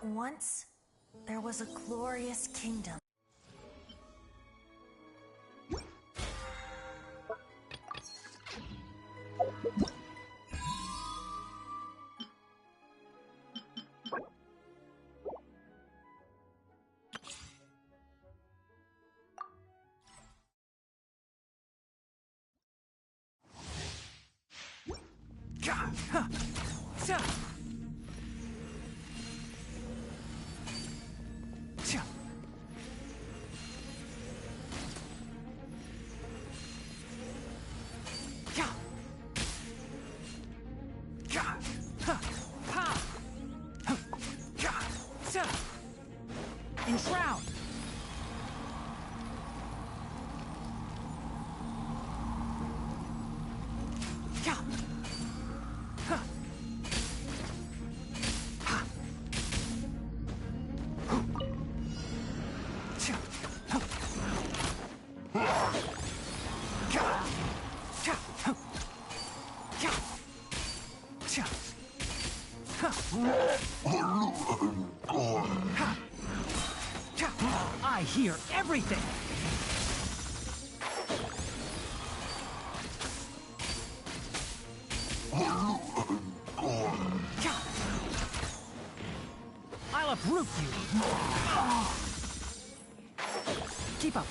Once, there was a glorious kingdom. Enshroud! I hear everything! I'll uproot you! Keep up!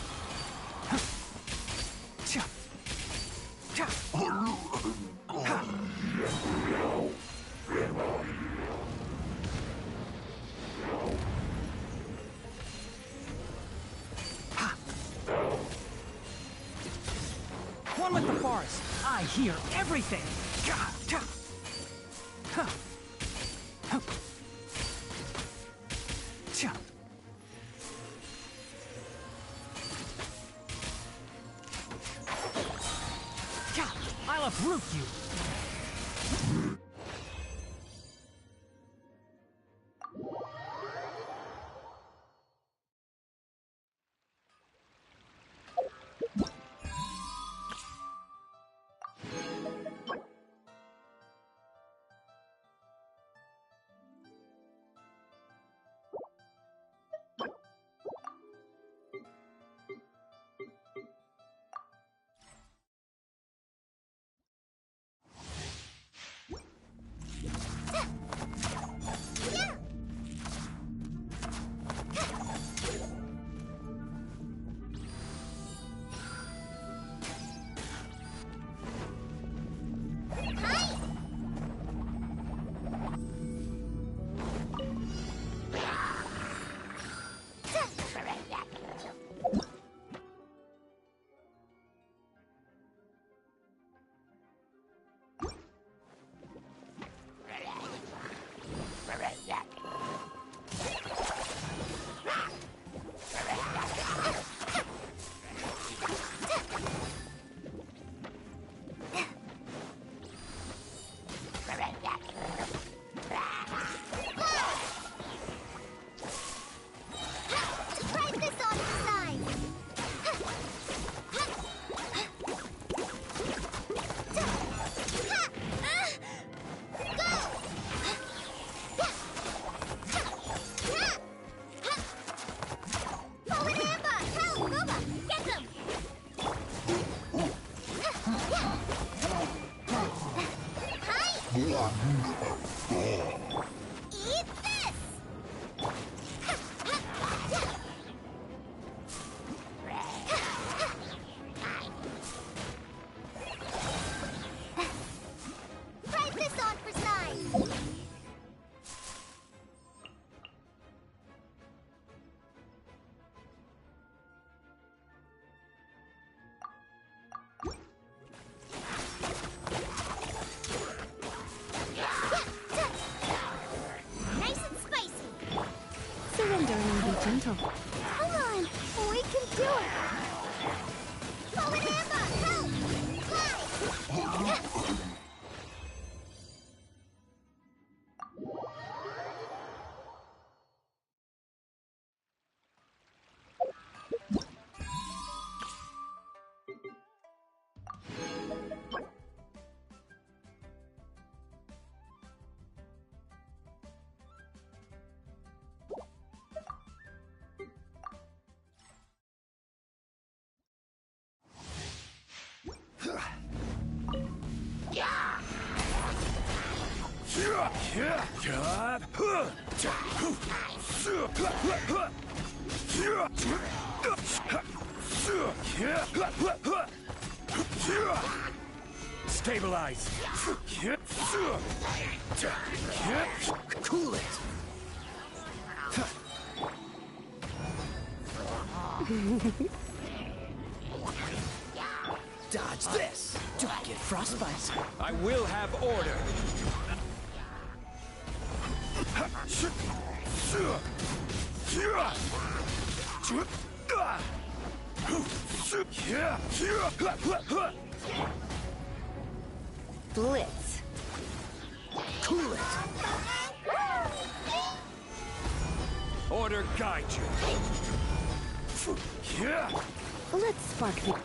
One with the forest! I hear everything! I'll uproot you! Forward ambush! Help! Fly! Stabilize. Cool it. Dodge this. Do I get frostbite? I will have order. Blitz. Cool it. Order guide you. Let's spark the...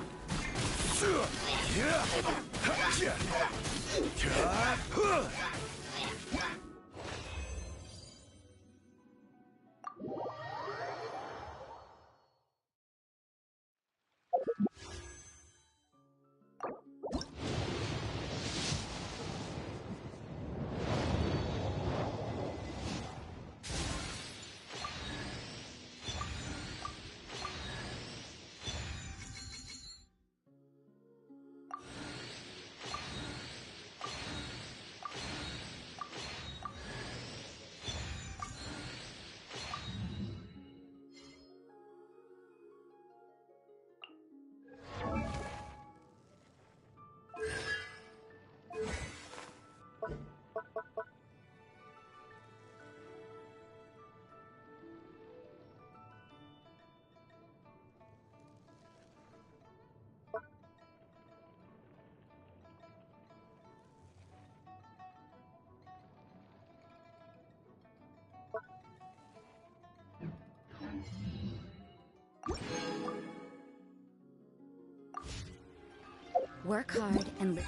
Work hard and live.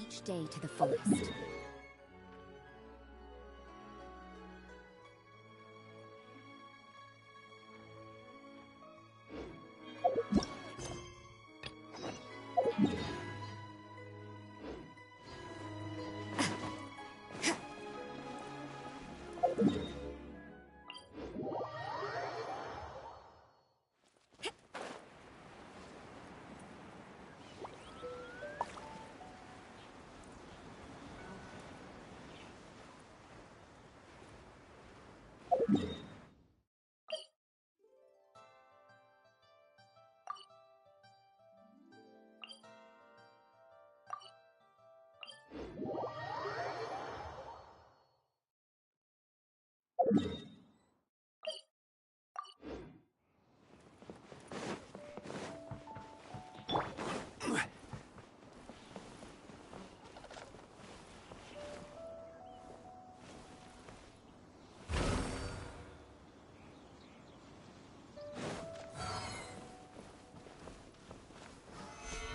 Each day to the fullest.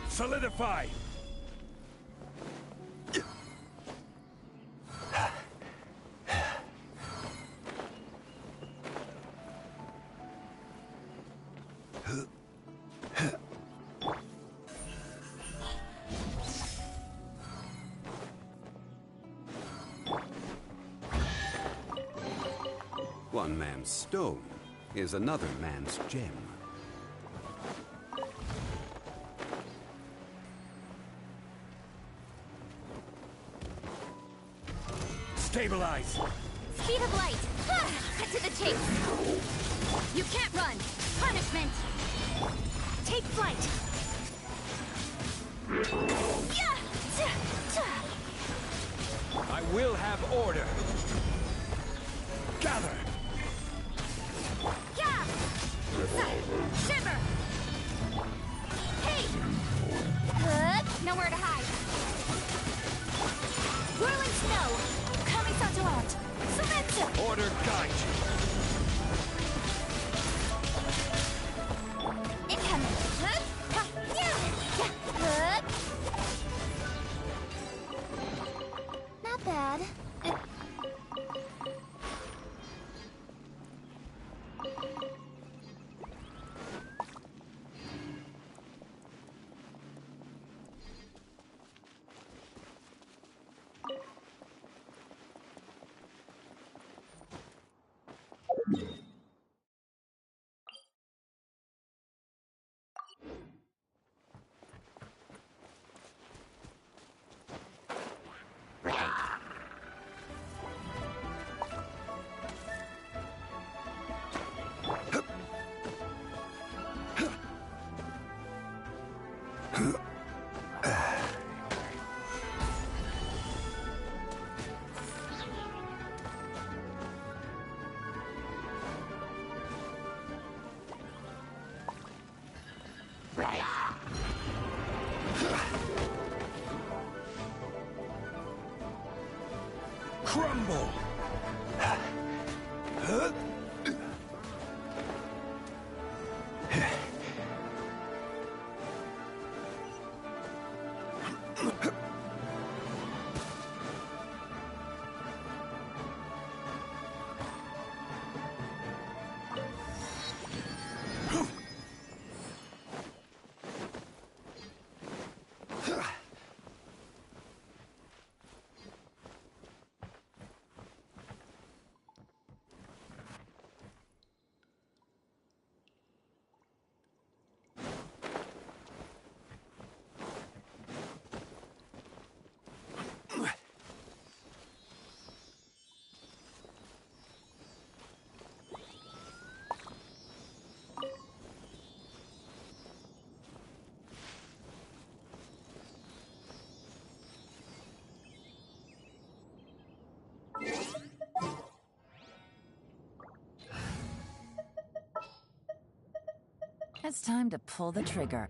Solidify! One man's stone is another man's gem. Stabilize! Speed of light! Cut to the chase! You can't run! Punishment! Take flight! I I will have order. Gather. Yeah! Shiver! Hey! Nowhere to hide. Whirling snow! Kamisato out! Sumetsu! Order guide you. Incoming! Not bad. Crumble. It's time to pull the trigger.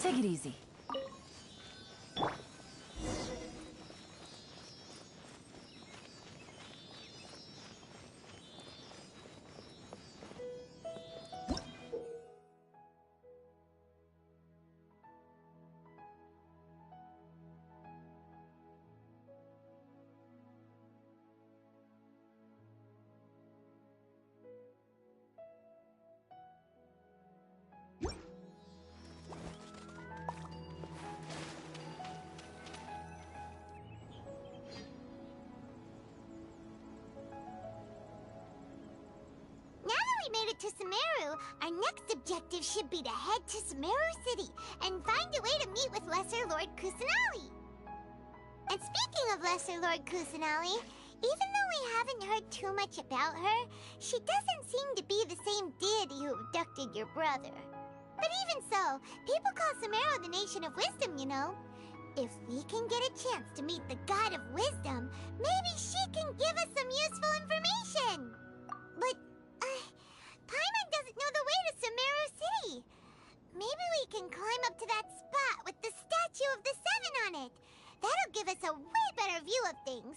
Take it easy. Made it to Sumeru, our next objective should be to head to Sumeru City and find a way to meet with Lesser Lord Kusanali. And speaking of Lesser Lord Kusanali, even though we haven't heard too much about her, she doesn't seem to be the same deity who abducted your brother. But even so, people call Sumeru the Nation of Wisdom, you know. If we can get a chance to meet the God of Wisdom, maybe she can give us some useful information. But Paimon doesn't know the way to Sumeru City. Maybe we can climb up to that spot with the statue of the Seven on it. That'll give us a way better view of things.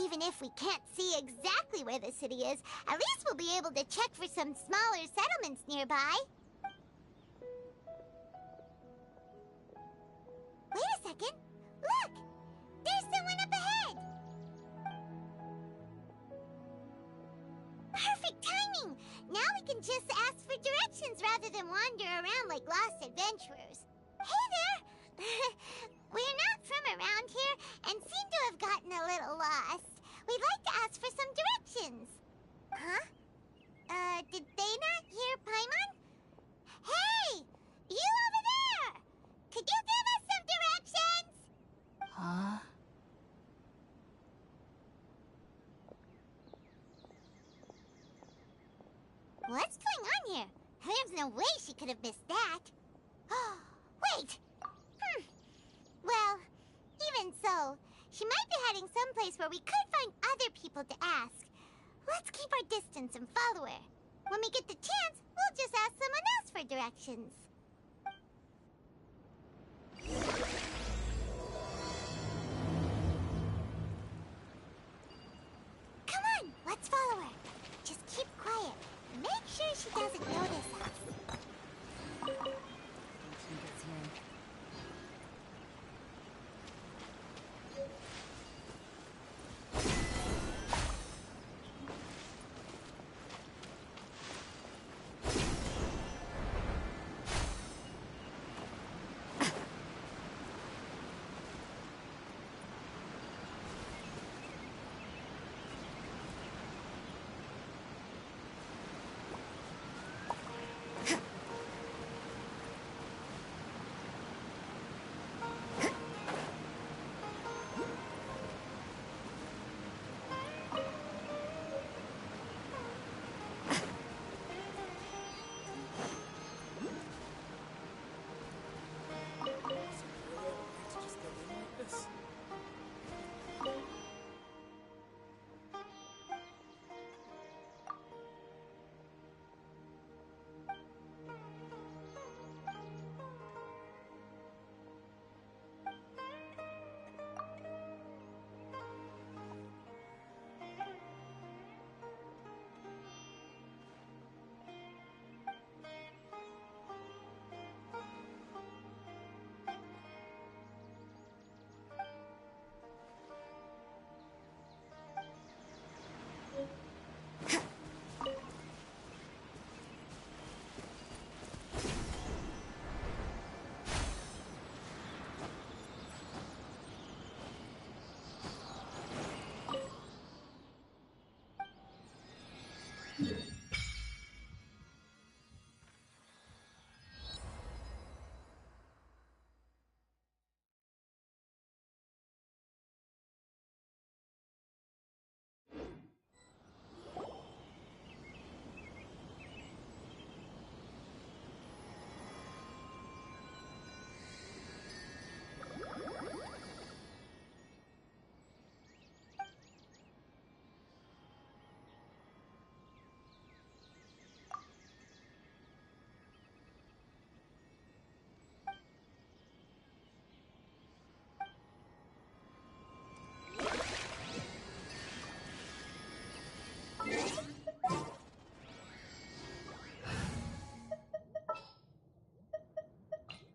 Even if we can't see exactly where the city is, at least we'll be able to check for some smaller settlements nearby. Wait a second. Look! There's someone up ahead! Perfect timing! Now we can just ask for directions rather than wander around like lost adventurers. Hey there! We're not from around here and seem to have gotten a little lost. We'd like to ask for some directions. Huh? Did they not hear Paimon? Hey! You over there! Could you give us some directions? Huh? There's no way she could have missed that. Wait! Well, even so, she might be heading someplace where we could find other people to ask. Let's keep our distance and follow her. When we get the chance, we'll just ask someone else for directions. Come on, let's follow her. Just keep quiet. Make sure she doesn't notice us.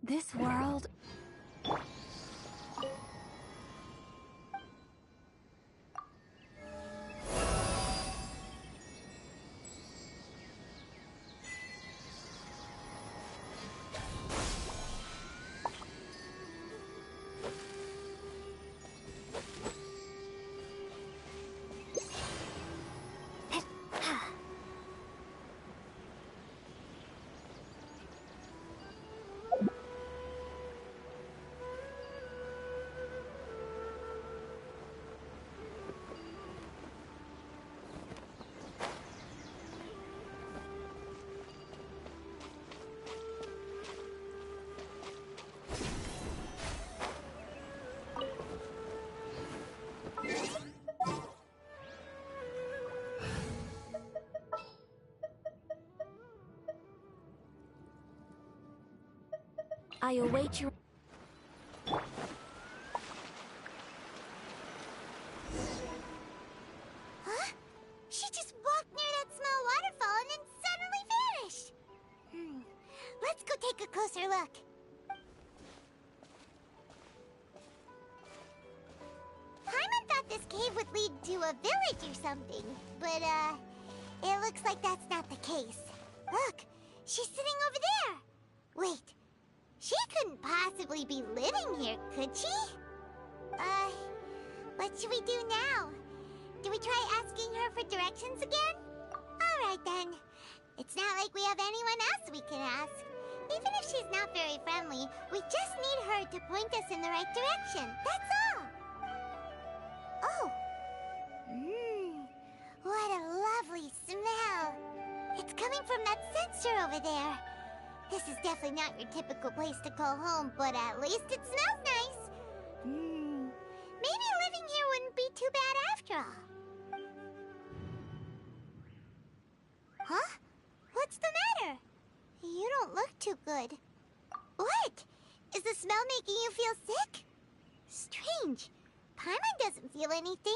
This world... I await your... Huh? She just walked near that small waterfall and then suddenly vanished. Let's go take a closer look. Paimon thought this cave would lead to a village or something, but it looks like that's not the case. Look, she's sitting over there. Wait. She couldn't possibly be living here, could she? What should we do now? Do we try asking her for directions again? Alright then. It's not like we have anyone else we can ask. Even if she's not very friendly, we just need her to point us in the right direction. That's all. Oh. What a lovely smell. It's coming coming from that sensor over there. This is definitely not your typical place to call home, but at least it smells nice. Maybe living here wouldn't be too bad after all. Huh? What's the matter? You don't look too good. What? Is the smell making you feel sick? Strange. Paimon doesn't feel anything.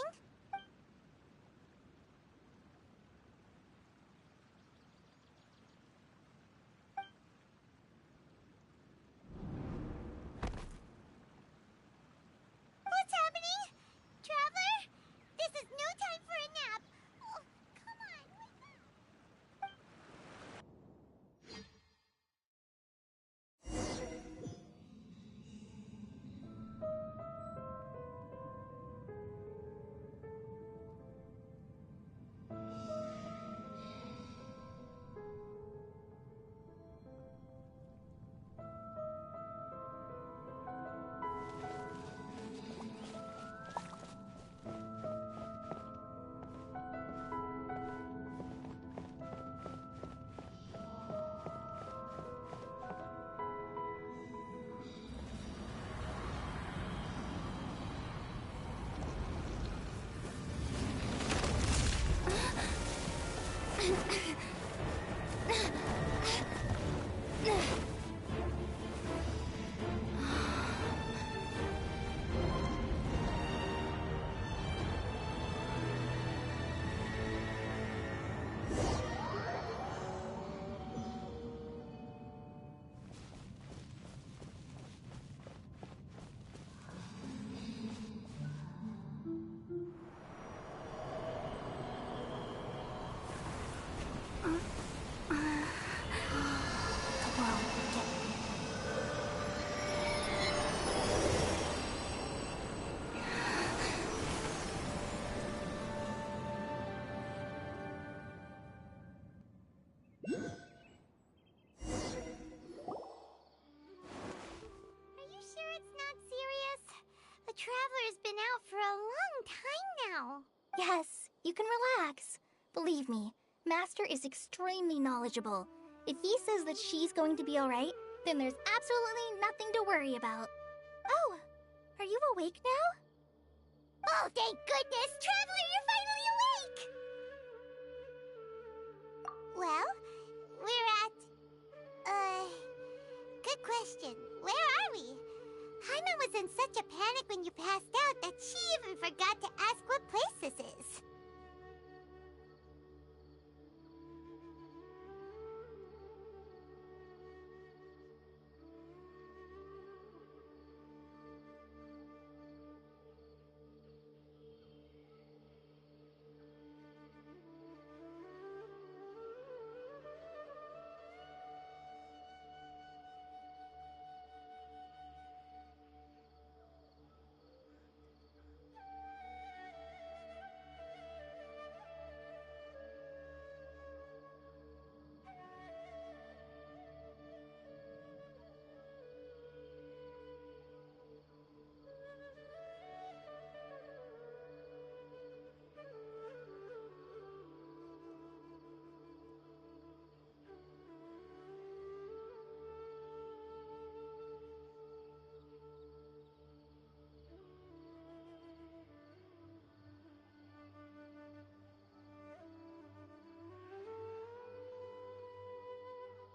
What's happening? Traveler? This is no time for a nap. Oh, come on, wake up. The Traveler's been out for a long time now. Yes, you can relax. Believe me, Master is extremely knowledgeable. If he says that she's going to be alright, then there's absolutely nothing to worry about. Oh, are you awake now? Oh, thank goodness! Traveler, you're finally awake! Well, we're at... good question. Where are we? Paimon was in such a panic when you passed out that she even forgot to ask what place this is.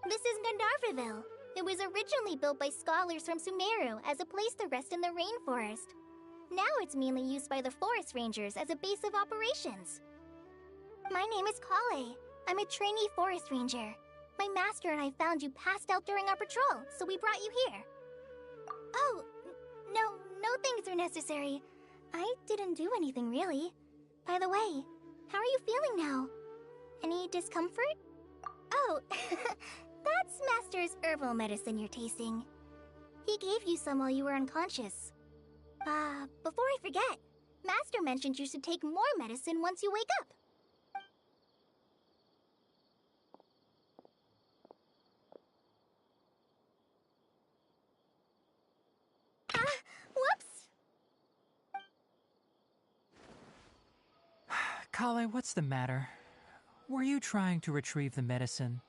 This is Gandharvaville. It was originally built by scholars from Sumeru as a place to rest in the rainforest. Now it's mainly used by the forest rangers as a base of operations. My name is Kale. I'm a trainee forest ranger. My master and I found you passed out during our patrol, so we brought you here. Oh, no things are necessary. I didn't do anything really. By the way, how are you feeling now? Any discomfort? Oh, that's Master's herbal medicine you're tasting. He gave you some while you were unconscious. Before I forget, Master mentioned you should take more medicine once you wake up. Whoops! Kale, what's the matter? Were you trying to retrieve the medicine?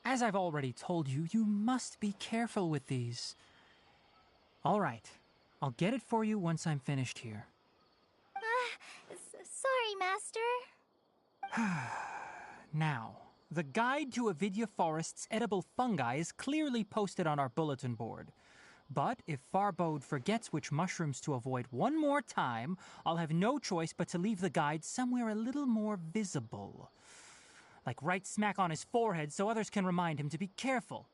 As I've already told you, you must be careful with these. All right, I'll get it for you once I'm finished here. Sorry, Master. Now, the guide to Avidya Forest's edible fungi is clearly posted on our bulletin board. But if Farbode forgets which mushrooms to avoid one more time, I'll have no choice but to leave the guide somewhere a little more visible. Like right smack on his forehead so others can remind him to be careful.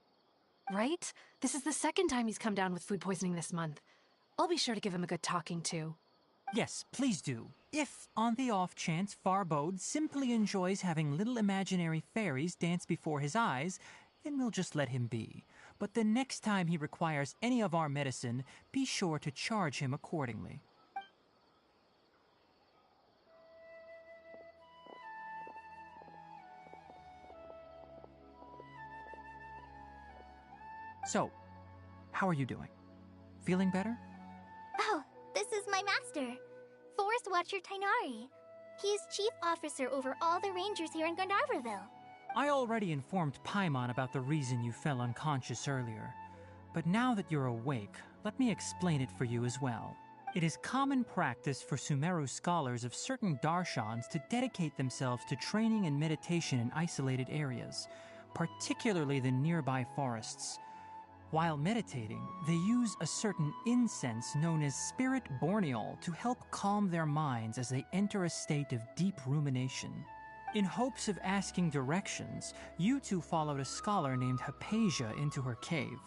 Right? This is the second time he's come down with food poisoning this month. I'll be sure to give him a good talking to. Yes, please do. If, on the off chance, Farbode simply enjoys having little imaginary fairies dance before his eyes, then we'll just let him be. But the next time he requires any of our medicine, be sure to charge him accordingly. So, how are you doing? Feeling better? Oh, this is my master, Forest Watcher Tainari. He is chief officer over all the rangers here in Gandharvaville. I already informed Paimon about the reason you fell unconscious earlier. But now that you're awake, let me explain it for you as well. It is common practice for Sumeru scholars of certain darshans to dedicate themselves to training and meditation in isolated areas, particularly the nearby forests. While meditating, they use a certain incense known as spirit borneol to help calm their minds as they enter a state of deep rumination. In hopes of asking directions, you two followed a scholar named Hypatia into her cave.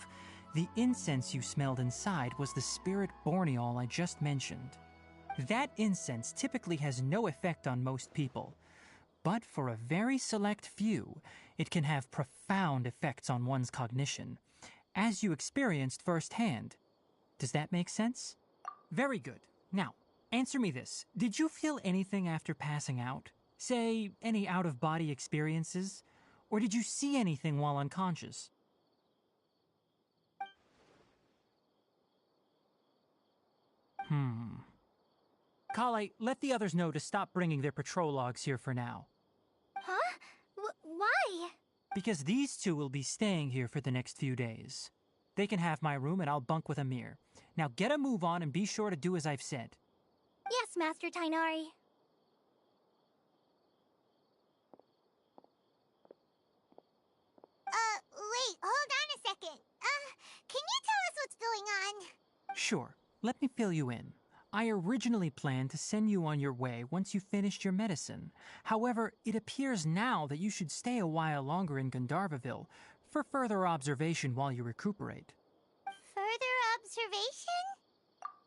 The incense you smelled inside was the spirit borneol I just mentioned. That incense typically has no effect on most people, but for a very select few, it can have profound effects on one's cognition, as you experienced firsthand. Does that make sense? Very good. Now, answer me this. Did you feel anything after passing out? Say, any out-of-body experiences? Or did you see anything while unconscious? Kale, let the others know to stop bringing their patrol logs here for now. Huh? Why? Because these two will be staying here for the next few days. They can have my room and I'll bunk with Amir. Now get a move on and be sure to do as I've said. Yes, Master Tainari. Wait, hold on a second. Can you tell us what's going on? Sure, let me fill you in. I originally planned to send you on your way once you finished your medicine. However, it appears now that you should stay a while longer in Gandharvaville for further observation while you recuperate. Further observation?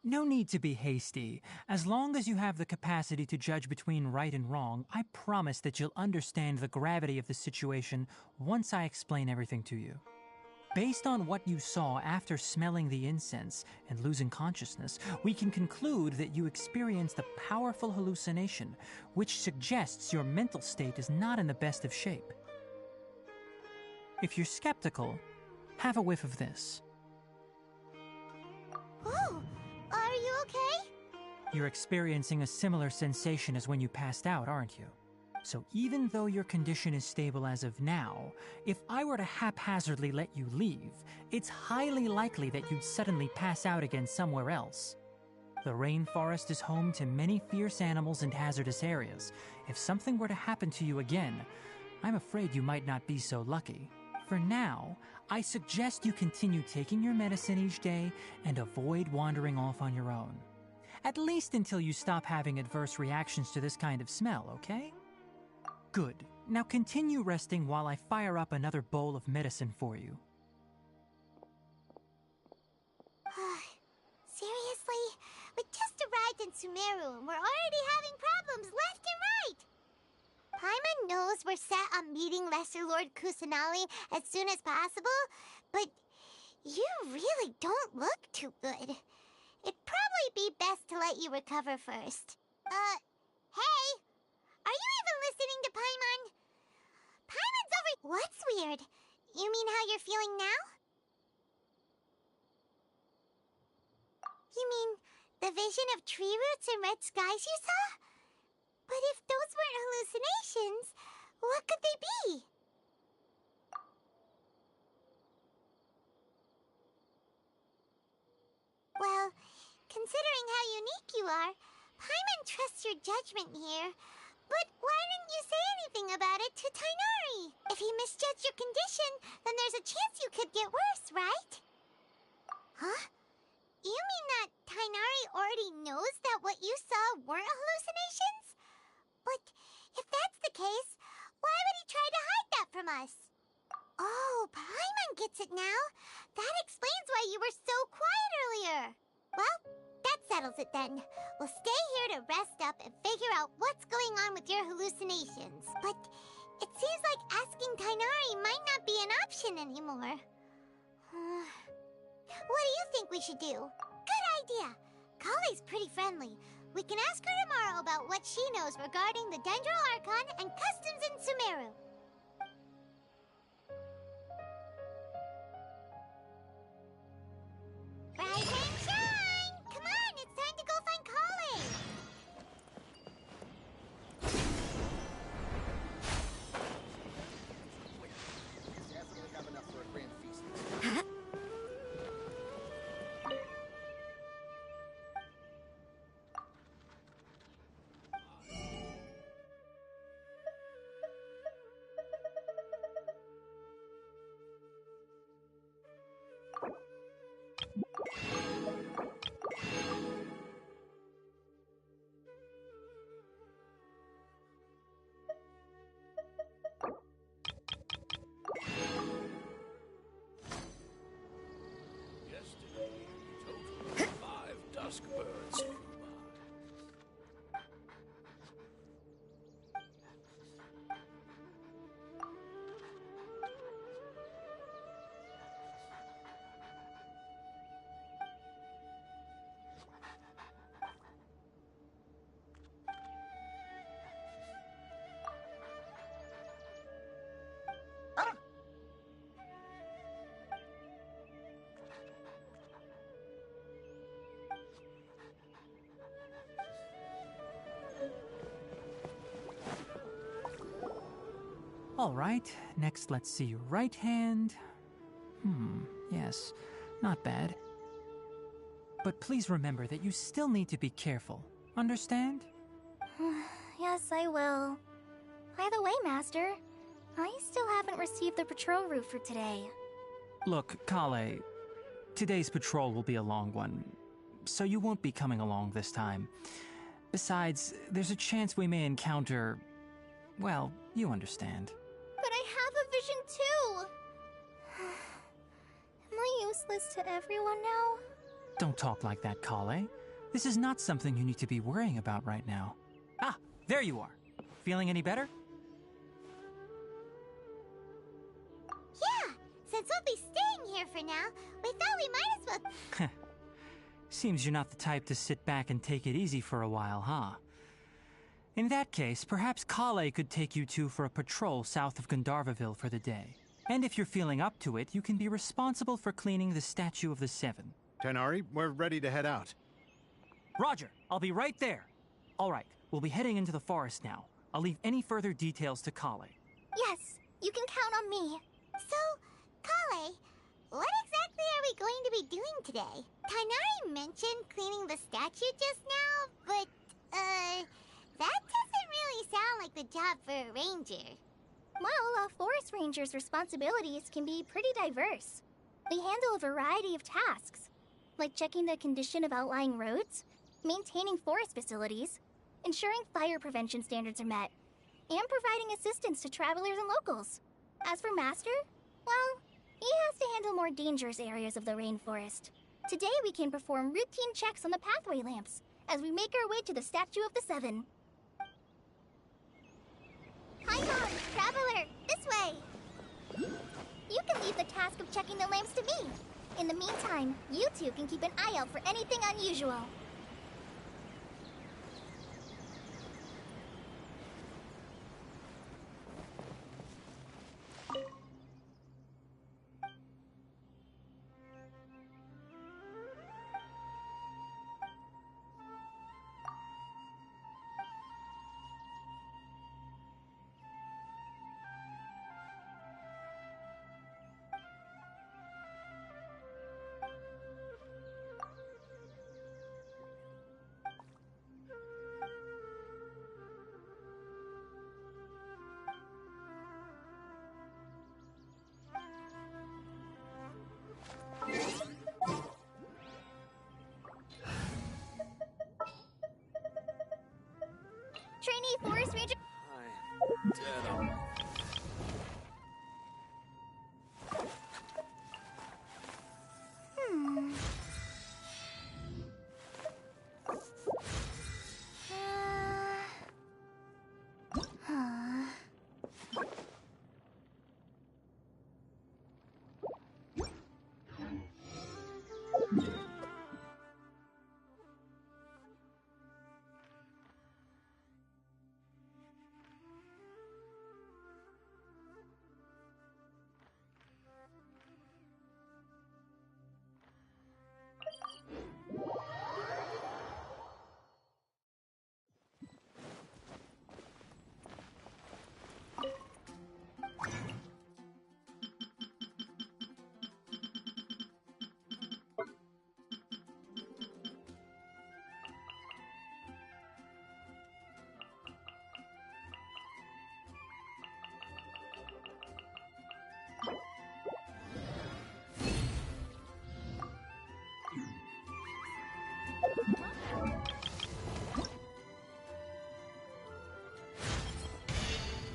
No need to be hasty. As long as you have the capacity to judge between right and wrong, I promise that you'll understand the gravity of the situation once I explain everything to you. Based on what you saw after smelling the incense and losing consciousness, we can conclude that you experienced a powerful hallucination, which suggests your mental state is not in the best of shape. If you're skeptical, have a whiff of this. Oh, are you okay? You're experiencing a similar sensation as when you passed out, aren't you? So even though your condition is stable as of now, if I were to haphazardly let you leave, it's highly likely that you'd suddenly pass out again somewhere else. The rainforest is home to many fierce animals and hazardous areas. If something were to happen to you again, I'm afraid you might not be so lucky. For now, I suggest you continue taking your medicine each day and avoid wandering off on your own. At least until you stop having adverse reactions to this kind of smell, okay? Good. Now continue resting while I fire up another bowl of medicine for you. Seriously? We just arrived in Sumeru and we're already having problems left and right! Paimon knows we're set on meeting Lesser Lord Kusanali as soon as possible, but you really don't look too good. It'd probably be best to let you recover first. Hey! Are you even listening to Paimon? Paimon's over... What's weird? You mean how you're feeling now? You mean the vision of tree roots and red skies you saw? But if those weren't hallucinations, What could they be? Well, considering how unique you are, Paimon trusts your judgment here. But why didn't you say anything about it to Tainari? If he misjudged your condition, then there's a chance you could get worse, right? Huh? You mean that Tainari already knows that what you saw weren't hallucinations? But if that's the case, why would he try to hide that from us? Oh, Paimon gets it now. That explains why you were so quiet earlier. Well, that settles it then. We'll stay here to rest up and figure out what's going on with your hallucinations. But it seems like asking Tainari might not be an option anymore. What do you think we should do? Good idea. Kale's pretty friendly. We can ask her tomorrow about what she knows regarding the Dendro Archon and customs in Sumeru. Rise and shine! Come on, it's time to go find Kale! Definitely have enough for a grand feast. Yesterday, a total of 5 dusk birds flew by. All right, next let's see your right hand. Yes, not bad. But please remember that you still need to be careful. Understand? Yes, I will. By the way, Master, I still haven't received the patrol route for today. Look, Kale, today's patrol will be a long one, so you won't be coming along this time. Besides, there's a chance we may encounter... well, you understand. But I have a vision too! Am I useless to everyone now? Don't talk like that, Kale. This is not something you need to be worrying about right now. Ah, there you are. Feeling any better? Yeah, since we'll be staying here for now, we thought we might as well... Seems you're not the type to sit back and take it easy for a while, huh? In that case, perhaps Kale could take you two for a patrol south of Gandharvaville for the day. And if you're feeling up to it, you can be responsible for cleaning the Statue of the Seven. Tainari, we're ready to head out. Roger, I'll be right there. All right, we'll be heading into the forest now. I'll leave any further details to Kale. Yes, you can count on me. So, Kale, what exactly are we going to be doing today? Tainari mentioned cleaning the statue just now, but, that doesn't really sound like the job for a ranger. Well, a forest ranger's responsibilities can be pretty diverse. They handle a variety of tasks, like checking the condition of outlying roads, maintaining forest facilities, ensuring fire prevention standards are met, and providing assistance to travelers and locals. As for Master, well, he has to handle more dangerous areas of the rainforest. Today we can perform routine checks on the pathway lamps as we make our way to the Statue of the Seven. Hi, Mom! Traveler! This way! You can leave the task of checking the lamps to me. In the meantime, you two can keep an eye out for anything unusual. Ranger. I dead on.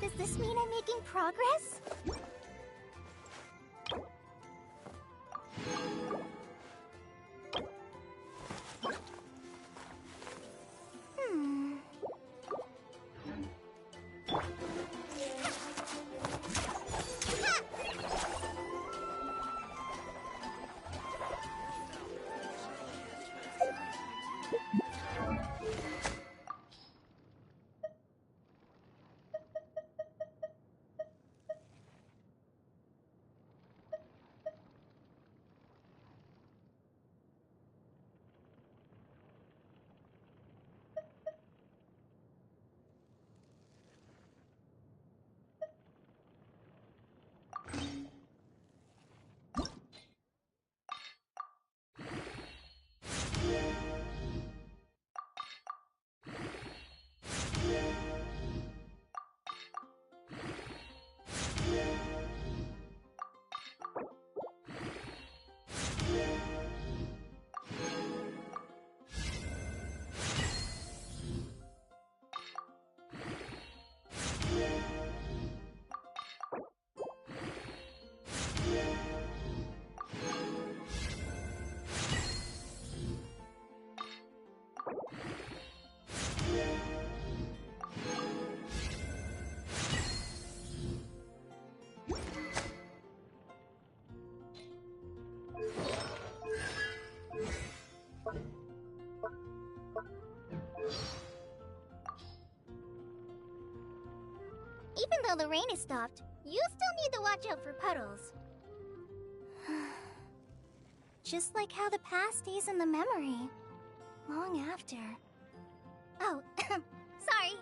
Does this mean I'm making progress? Even though the rain is stopped, you still need to watch out for puddles. Just like how the past stays in the memory, long after. Oh, sorry.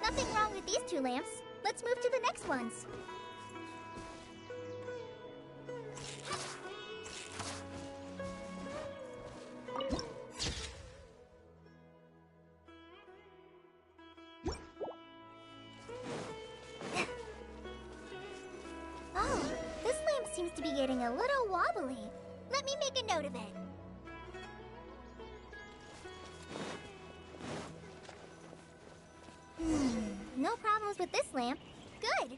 Nothing wrong with these two lamps. Let's move to the next ones. Oh, this lamp seems to be getting a little wobbly. Let me make a note of it. No problems with this lamp. Good.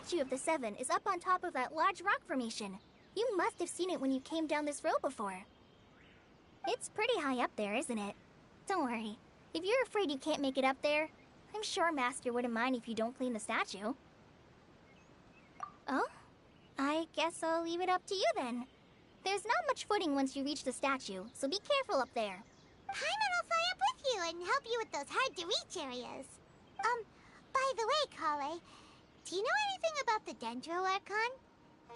statue of the Seven is up on top of that large rock formation. You must have seen it when you came down this road before. It's pretty high up there, isn't it? Don't worry. If you're afraid you can't make it up there, I'm sure Master wouldn't mind if you don't clean the statue. Oh? I guess I'll leave it up to you then. There's not much footing once you reach the statue, so be careful up there. Paimon will fly up with you and help you with those hard-to-reach areas. By the way, Kale, do you know anything about the Dendro Archon?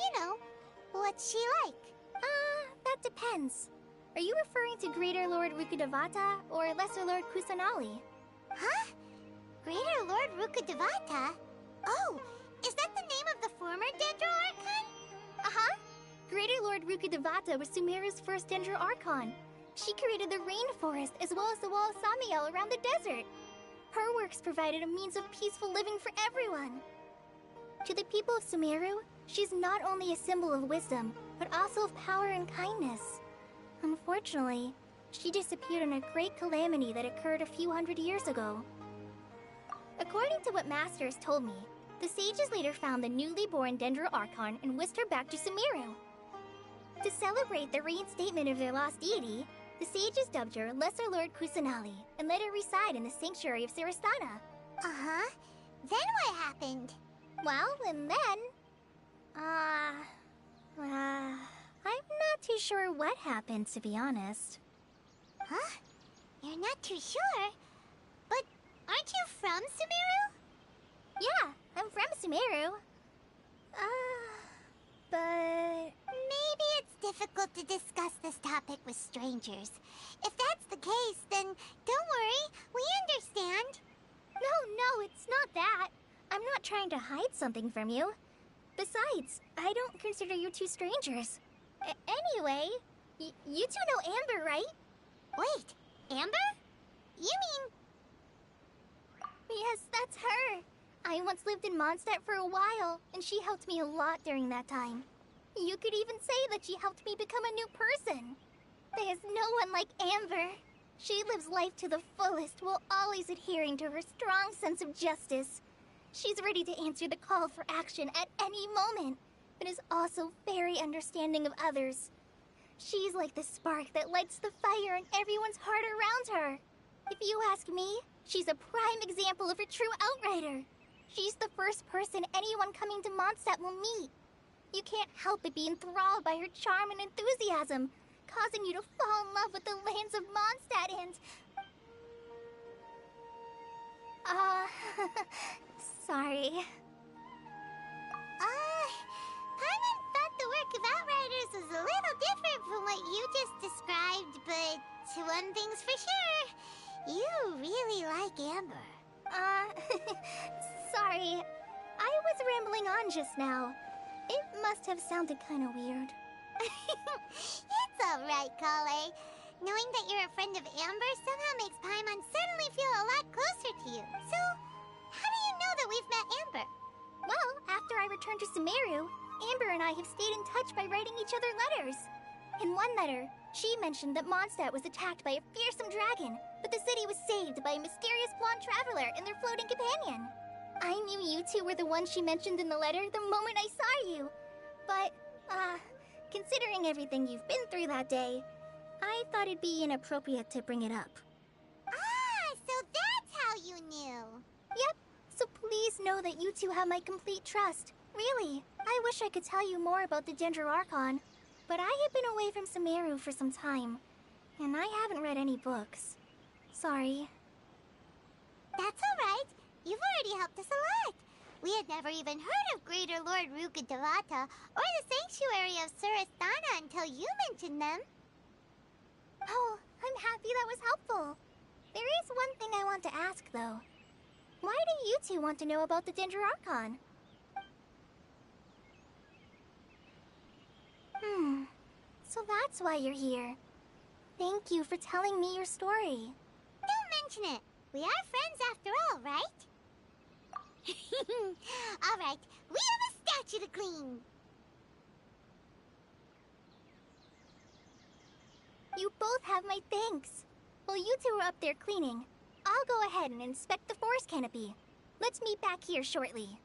You know, what's she like? That depends. Are you referring to Greater Lord Rukkhadevata or Lesser Lord Kusanali? Huh? Greater Lord Rukkhadevata? Oh, is that the name of the former Dendro Archon? Uh-huh. Greater Lord Rukkhadevata was Sumeru's first Dendro Archon. She created the rainforest as well as the wall of Samiel around the desert. Her works provided a means of peaceful living for everyone. To the people of Sumeru, she's not only a symbol of wisdom, but also of power and kindness. Unfortunately, she disappeared in a great calamity that occurred a few hundred years ago. According to what Master has told me, the sages later found the newly born Dendro Archon and whisked her back to Sumeru. To celebrate the reinstatement of their lost deity, the sages dubbed her Lesser Lord Kusanali and let her reside in the sanctuary of Sarastana. Uh-huh. Then what happened? Well, and then... I'm not too sure what happened, to be honest. Huh? You're not too sure? But aren't you from Sumeru? Yeah, I'm from Sumeru. But... Maybe it's difficult to discuss this topic with strangers. If that's the case, then don't worry, we understand. No, it's not that. I'm not trying to hide something from you. Besides, I don't consider you two strangers. Anyway, you two know Amber, right? Wait, Amber? You mean... Yes, that's her. I once lived in Mondstadt for a while, and she helped me a lot during that time. You could even say that she helped me become a new person. There's no one like Amber. She lives life to the fullest while always adhering to her strong sense of justice. She's ready to answer the call for action at any moment, but is also very understanding of others. She's like the spark that lights the fire in everyone's heart around her. If you ask me, she's a prime example of a true outrider. She's the first person anyone coming to Mondstadt will meet. You can't help but be enthralled by her charm and enthusiasm, causing you to fall in love with the lands of Mondstadt and... sorry. Paimon thought the work of Outriders was a little different from what you just described, but one thing's for sure, you really like Amber. Sorry. I was rambling on just now. It must have sounded kind of weird. It's alright, Kale. Knowing that you're a friend of Amber somehow makes Paimon suddenly feel a lot closer to you. So, how do you know that we've met Amber? Well, after I returned to Sumeru, Amber and I have stayed in touch by writing each other letters. In one letter, she mentioned that Mondstadt was attacked by a fearsome dragon, but the city was saved by a mysterious blonde traveler and their floating companion. I knew you two were the ones she mentioned in the letter the moment I saw you. But, considering everything you've been through that day, I thought it'd be inappropriate to bring it up. So that's how you knew. Yep, so please know that you two have my complete trust. Really, I wish I could tell you more about the Dendro Archon, but I have been away from Sumeru for some time, and I haven't read any books. Sorry. That's alright. You've already helped us a lot. We had never even heard of Greater Lord Rukkhadevata or the Sanctuary of Sarastana until you mentioned them. Oh, I'm happy that was helpful. There is one thing I want to ask, though. Why do you two want to know about the Dendro Archon? So that's why you're here. Thank you for telling me your story. Don't mention it. We are friends after all, right? Alright, we have a statue to clean. You both have my thanks. While you two are up there cleaning, I'll go ahead and inspect the forest canopy. Let's meet back here shortly.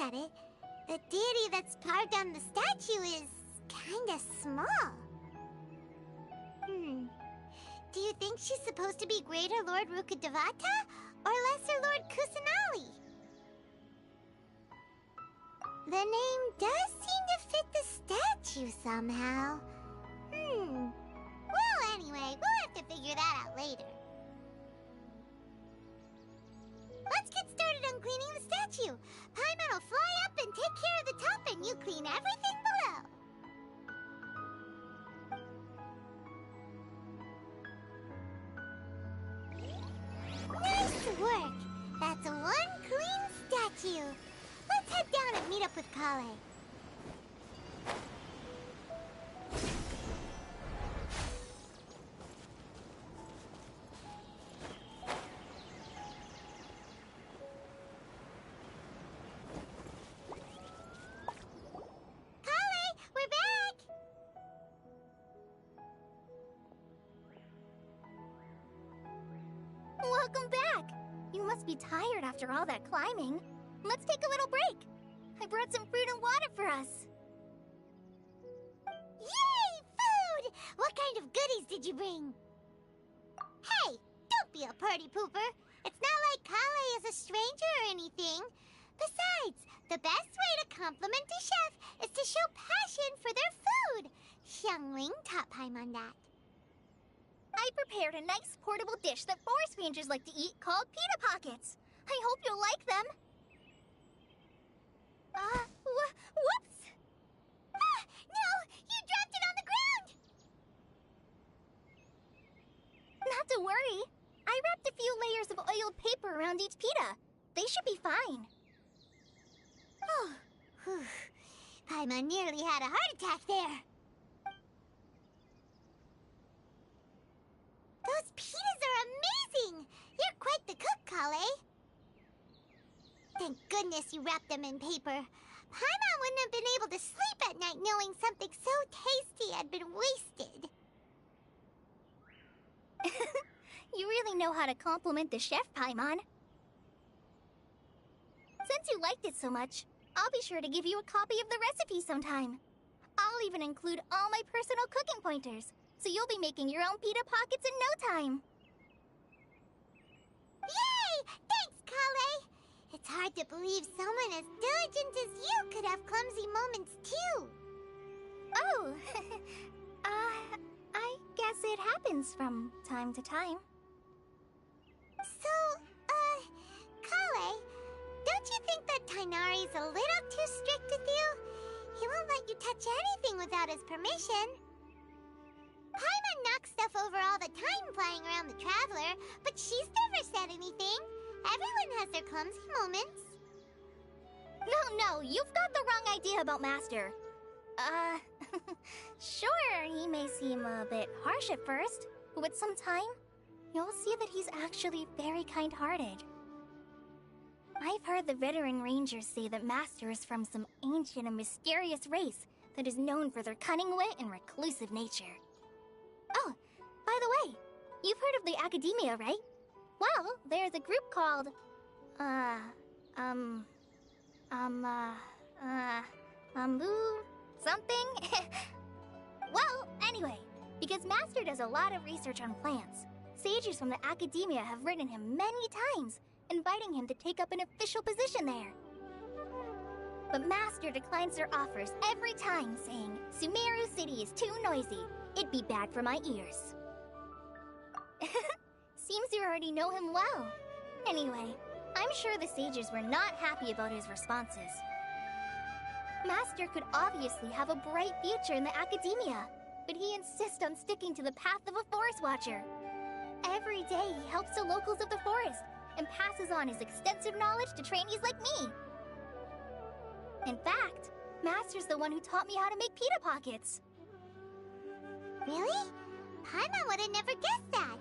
at it, the deity that's carved on the statue is kinda small. Do you think she's supposed to be Greater Lord Rukkhadevata or Lesser Lord Kusanali? The name does seem to fit the statue somehow. Well, anyway, we'll have to figure that out later. Let's get started on cleaning the statue. Paimon will fly up and take care of the top, and you clean everything below. Nice work! That's one clean statue. Let's head down and meet up with Kale. Kale, we're back! Welcome back! You must be tired after all that climbing. Let's take a little break. I brought some fruit and water for us. Yay! Food! What kind of goodies did you bring? Hey, don't be a party pooper. It's not like Kale is a stranger or anything. Besides, the best way to compliment a chef is to show passion for their food. Xiangling taught Paimon that. I prepared a nice portable dish that forest rangers like to eat called pita pockets. I hope you'll like them. Whoops! Ah, no! You dropped it on the ground! Not to worry. I wrapped a few layers of oiled paper around each pita. They should be fine. Oh, whew. Paimon nearly had a heart attack there. Those pitas are amazing! You're quite the cook, Kale. Thank goodness you wrapped them in paper. Paimon wouldn't have been able to sleep at night knowing something so tasty had been wasted. You really know how to compliment the chef, Paimon. Since you liked it so much, I'll be sure to give you a copy of the recipe sometime. I'll even include all my personal cooking pointers, so you'll be making your own pita pockets in no time. Yay! Thanks, Kale! It's hard to believe someone as diligent as you could have clumsy moments, too. Oh, I guess it happens from time to time. So, Kale, don't you think that Tighnari's a little too strict with you? He won't let you touch anything without his permission. Paimon knocks stuff over all the time flying around the Traveler, but she's never said anything. Everyone has their clumsy moments. No, you've got the wrong idea about Master. Sure, he may seem a bit harsh at first, but with some time, you'll see that he's actually very kind-hearted. I've heard the veteran rangers say that Master is from some ancient and mysterious race that is known for their cunning wit and reclusive nature. Oh, by the way, you've heard of the Academia, right? Well, there's a group called, something? Well, anyway, because Master does a lot of research on plants, sages from the Academia have written him many times, inviting him to take up an official position there. But Master declines their offers every time, saying, Sumeru City is too noisy. It'd be bad for my ears. Seems you already know him well. Anyway, I'm sure the sages were not happy about his responses. Master could obviously have a bright future in the Academia, but he insists on sticking to the path of a forest watcher. Every day he helps the locals of the forest and passes on his extensive knowledge to trainees like me. In fact, Master's the one who taught me how to make pita pockets. Really? Paimon would have never guessed that.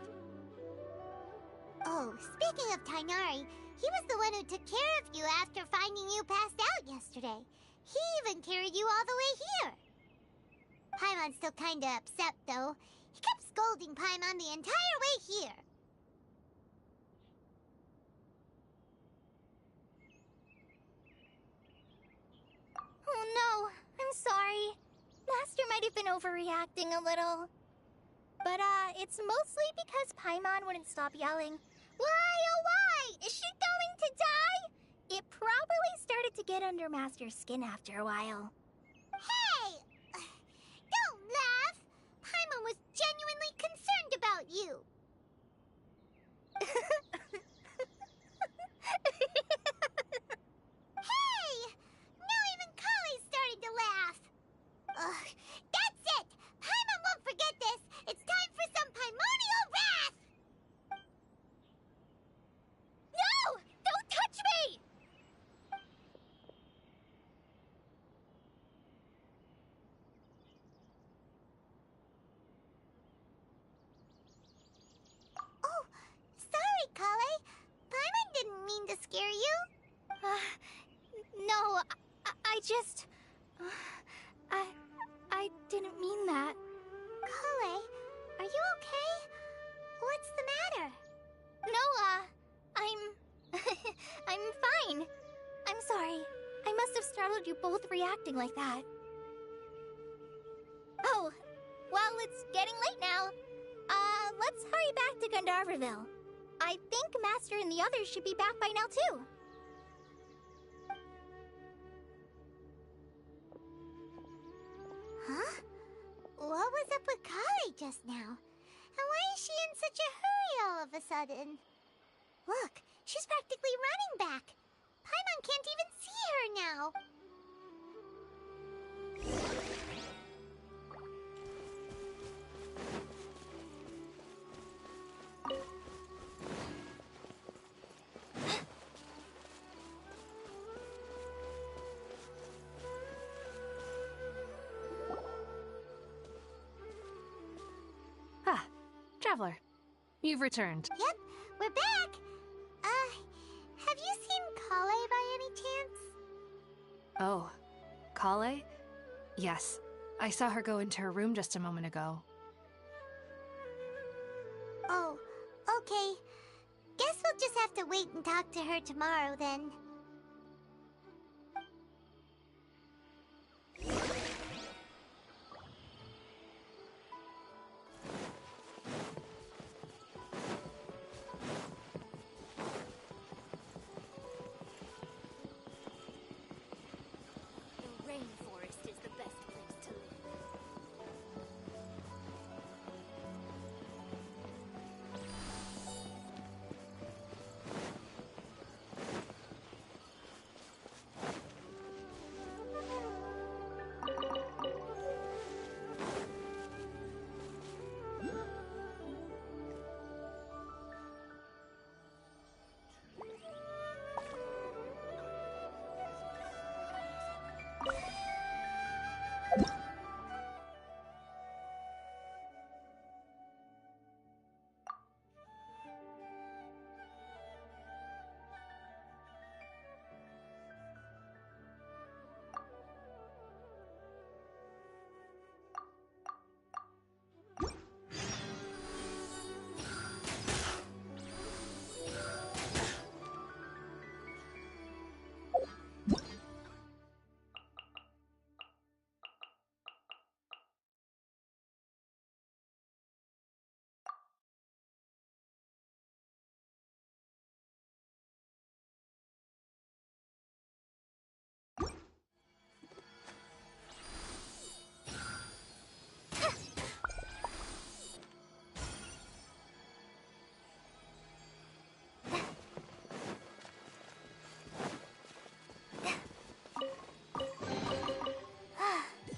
Oh, speaking of Tighnari, he was the one who took care of you after finding you passed out yesterday. He even carried you all the way here. Paimon's still kinda upset, though. He kept scolding Paimon the entire way here. sorry. Master might have been overreacting a little. But, it's mostly because Paimon wouldn't stop yelling, "Why, oh why? Is she going to die?" It probably started to get under Master's skin after a while. Hey! Don't laugh! Paimon was genuinely concerned about you. Hey! Now even Kali started to laugh. Ugh, that's it! Paimon won't forget this! It's time for some Paimonial wrath! No! Don't touch me! Oh, sorry, Kale. Paimon didn't mean to scare you. No, I just... I didn't mean that. Kale, are you okay? What's the matter? No, I'm fine. I'm sorry. I must have startled you both reacting like that. Oh, well, it's getting late now. Let's hurry back to Gandharville. I think Master and the others should be back by now, too. Huh? What was up with Kali just now? And why is she in such a hurry all of a sudden? Look, she's practically running back. Paimon can't even see her now. Ah, Traveler. You've returned. Yep, we're back. Have you seen Kale by any chance? Oh, Kale? Yes, I saw her go into her room just a moment ago. Oh, okay. Guess we'll just have to wait and talk to her tomorrow then. The rainforest is the best place to live.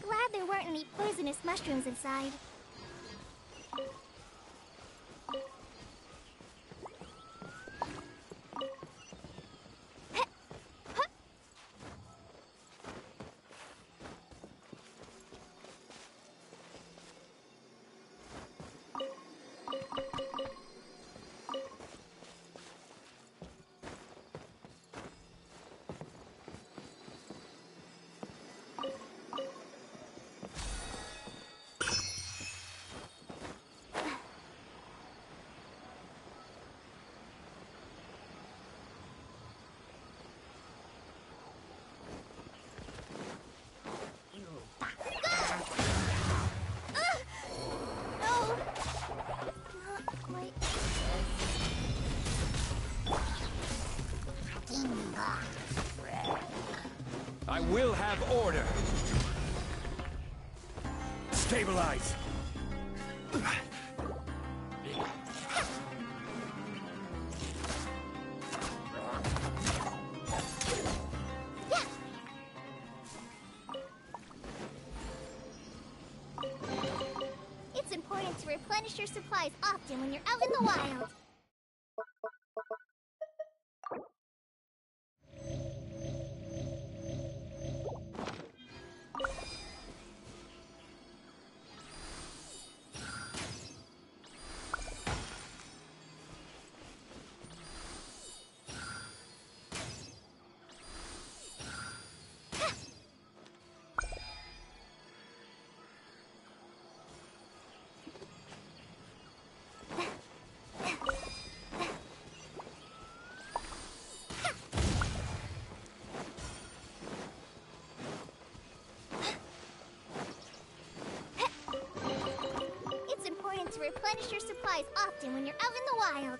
Glad there weren't any poisonous mushrooms inside. We'll have order. Stabilize. It's important to replenish your supplies often when you're out in the wild. It's important to replenish your supplies often when you're out in the wild.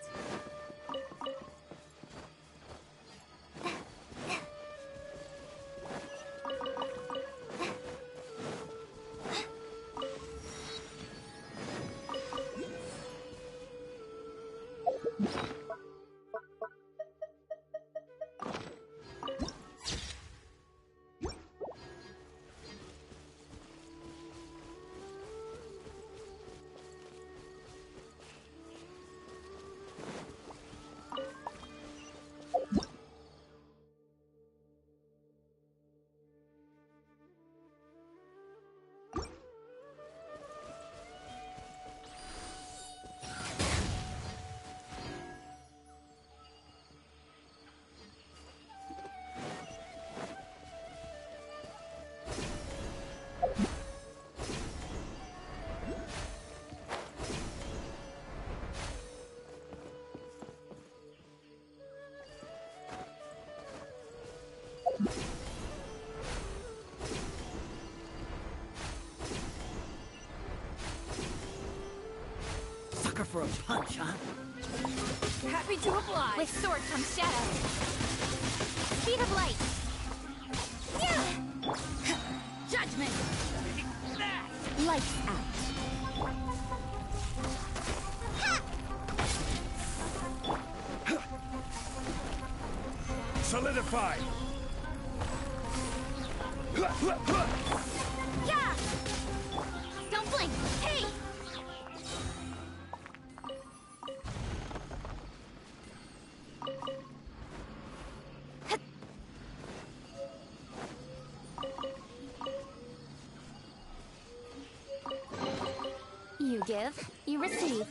Sucker for a punch, huh? Happy to oblige. With sword comes shadow. Speed of light. Judgment! Lights out. Solidify. Yeah! Don't blink! Hey! You give, you receive.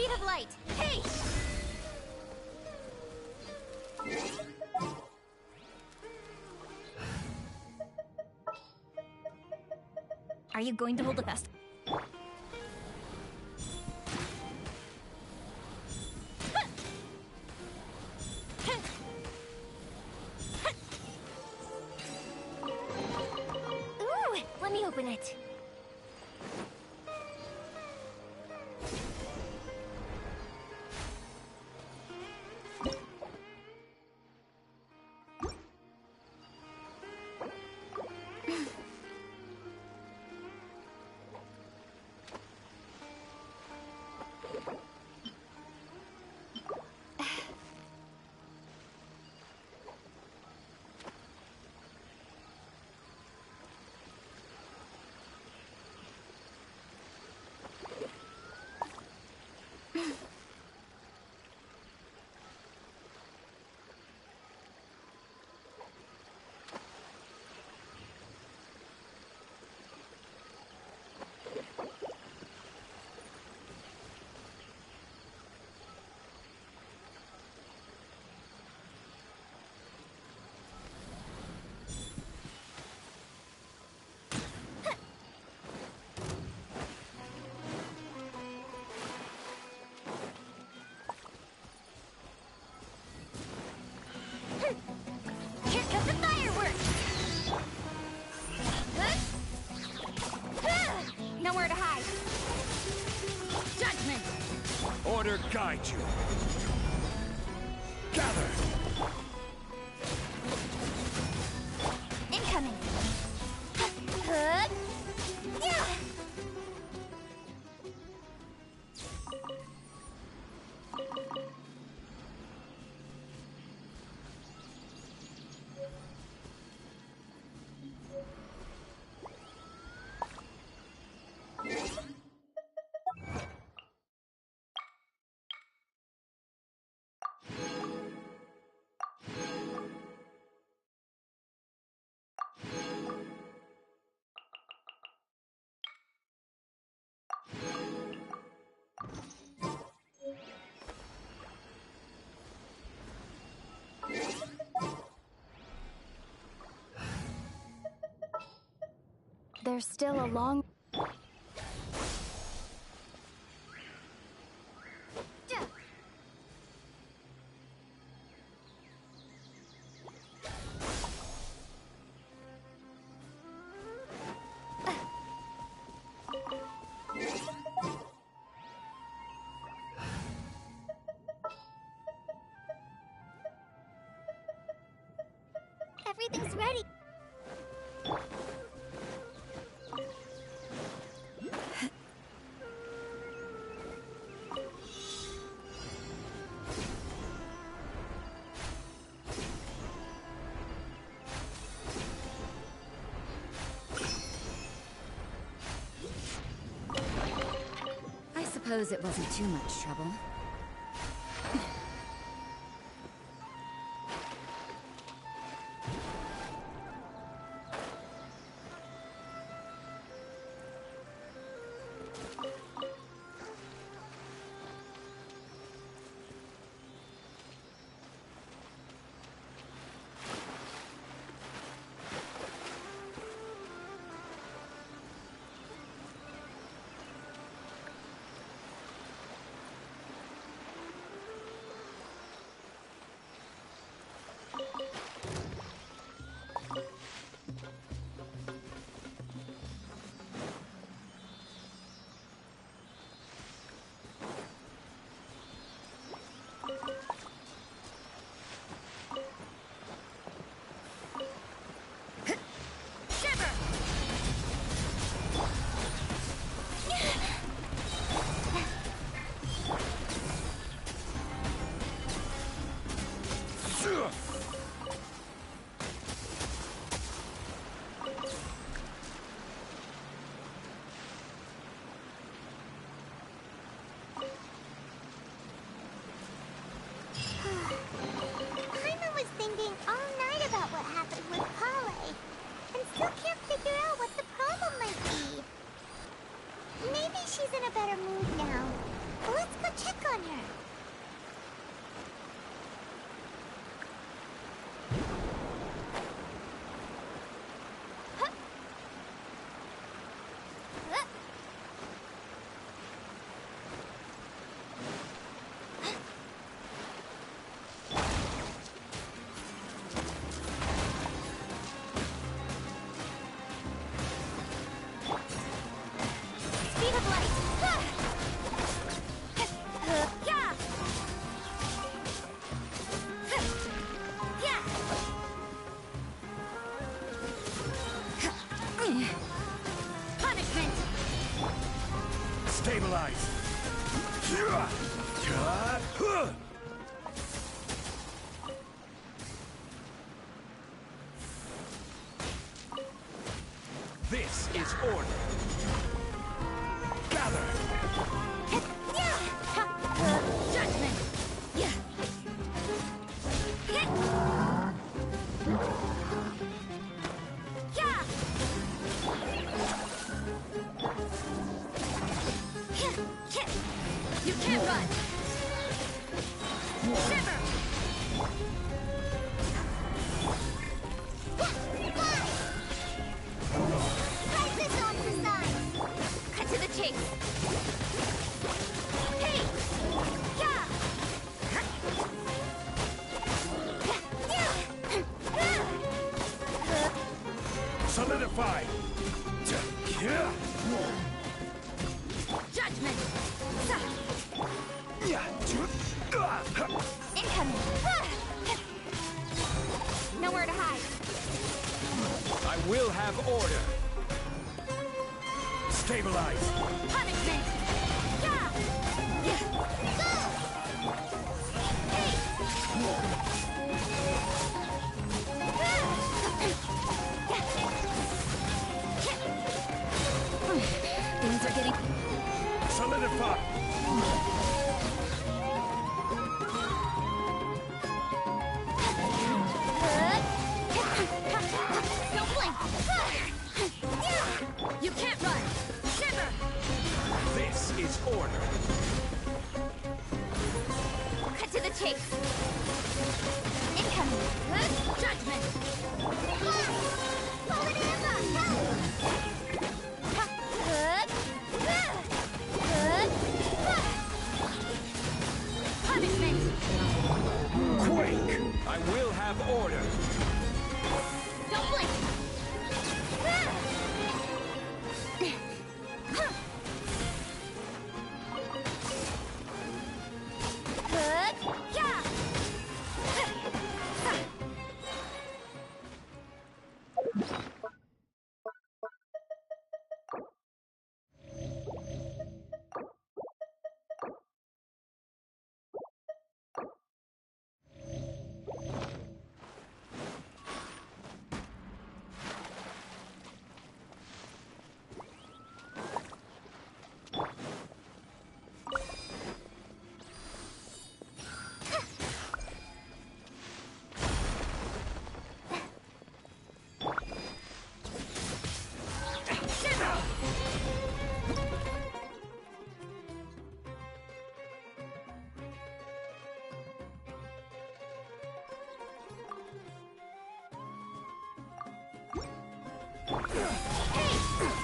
speed of light. Hey! Are you going to hold a fest? Ooh, let me open it. Here comes the fireworks! Nowhere to hide. Judgment! Order guide you. Gather! Incoming! Yeah! There's still a long... Everything's ready. I suppose it wasn't too much trouble. Stabilize! This is order. Gather! Judgment! Yeah. You can't run! Shiver! Hide this off the side! Cut to the chase! Hey! Yeah! Solidify! Judgment! Incoming! Nowhere to hide. I will have order. Stabilize! Punishment! Things are getting... Solidify! Don't blink! You can't run! Shiver! This is order. Cut to the chase! Incoming! Judgment! Pull it in! Punishment! Quake! I will have order. Don't blink!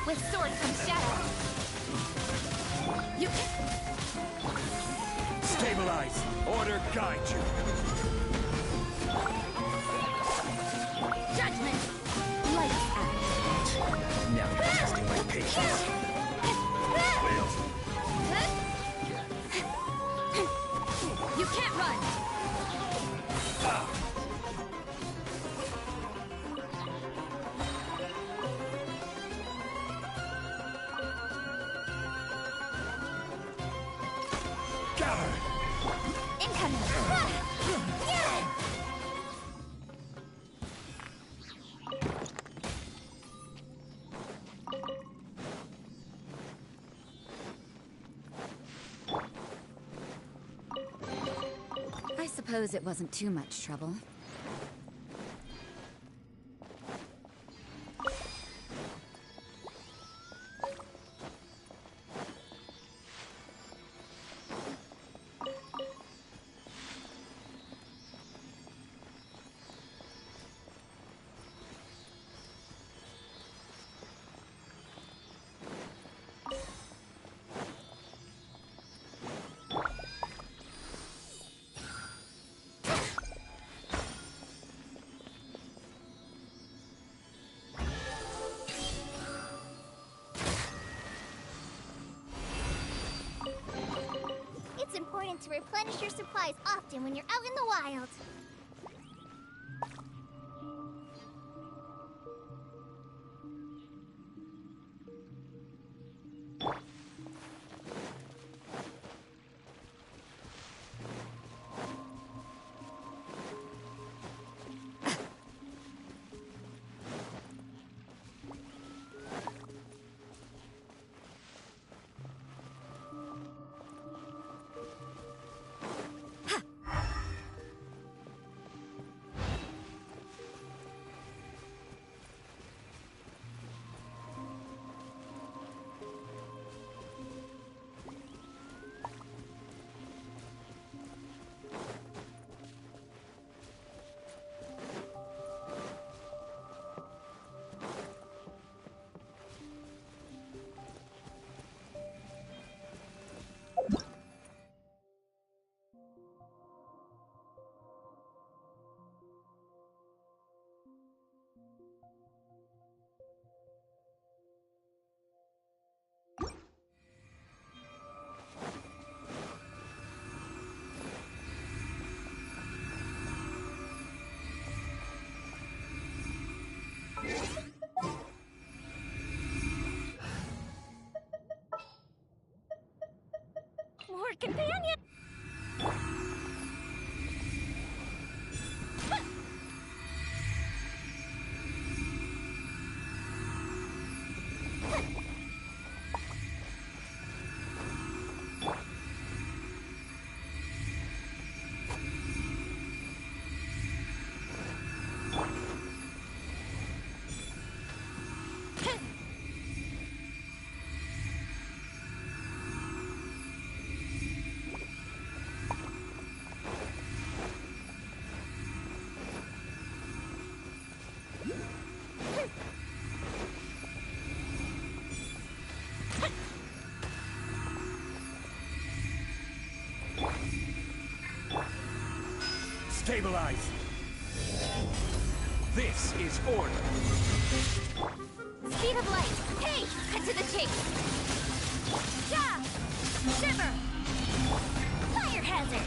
With sword comes shadow. You can... Stabilize! Order guide you. Judgment! Light act. Now you're testing my patience. You can't run! Gather! Incoming! I suppose it wasn't too much trouble. It's important to replenish your supplies often when you're out in the wild. a companion! Stabilize! This is order! Speed of light! Hey! Cut to the chase! Ja! Shiver! Fire hazard!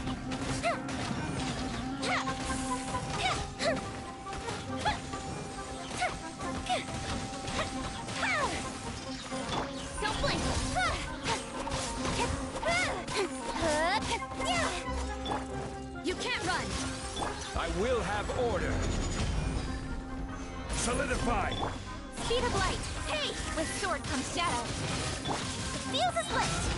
Don't blink! You can't run! I will have order! Solidify! Speed of light! Hey! With sword comes shadow! Feels his lift!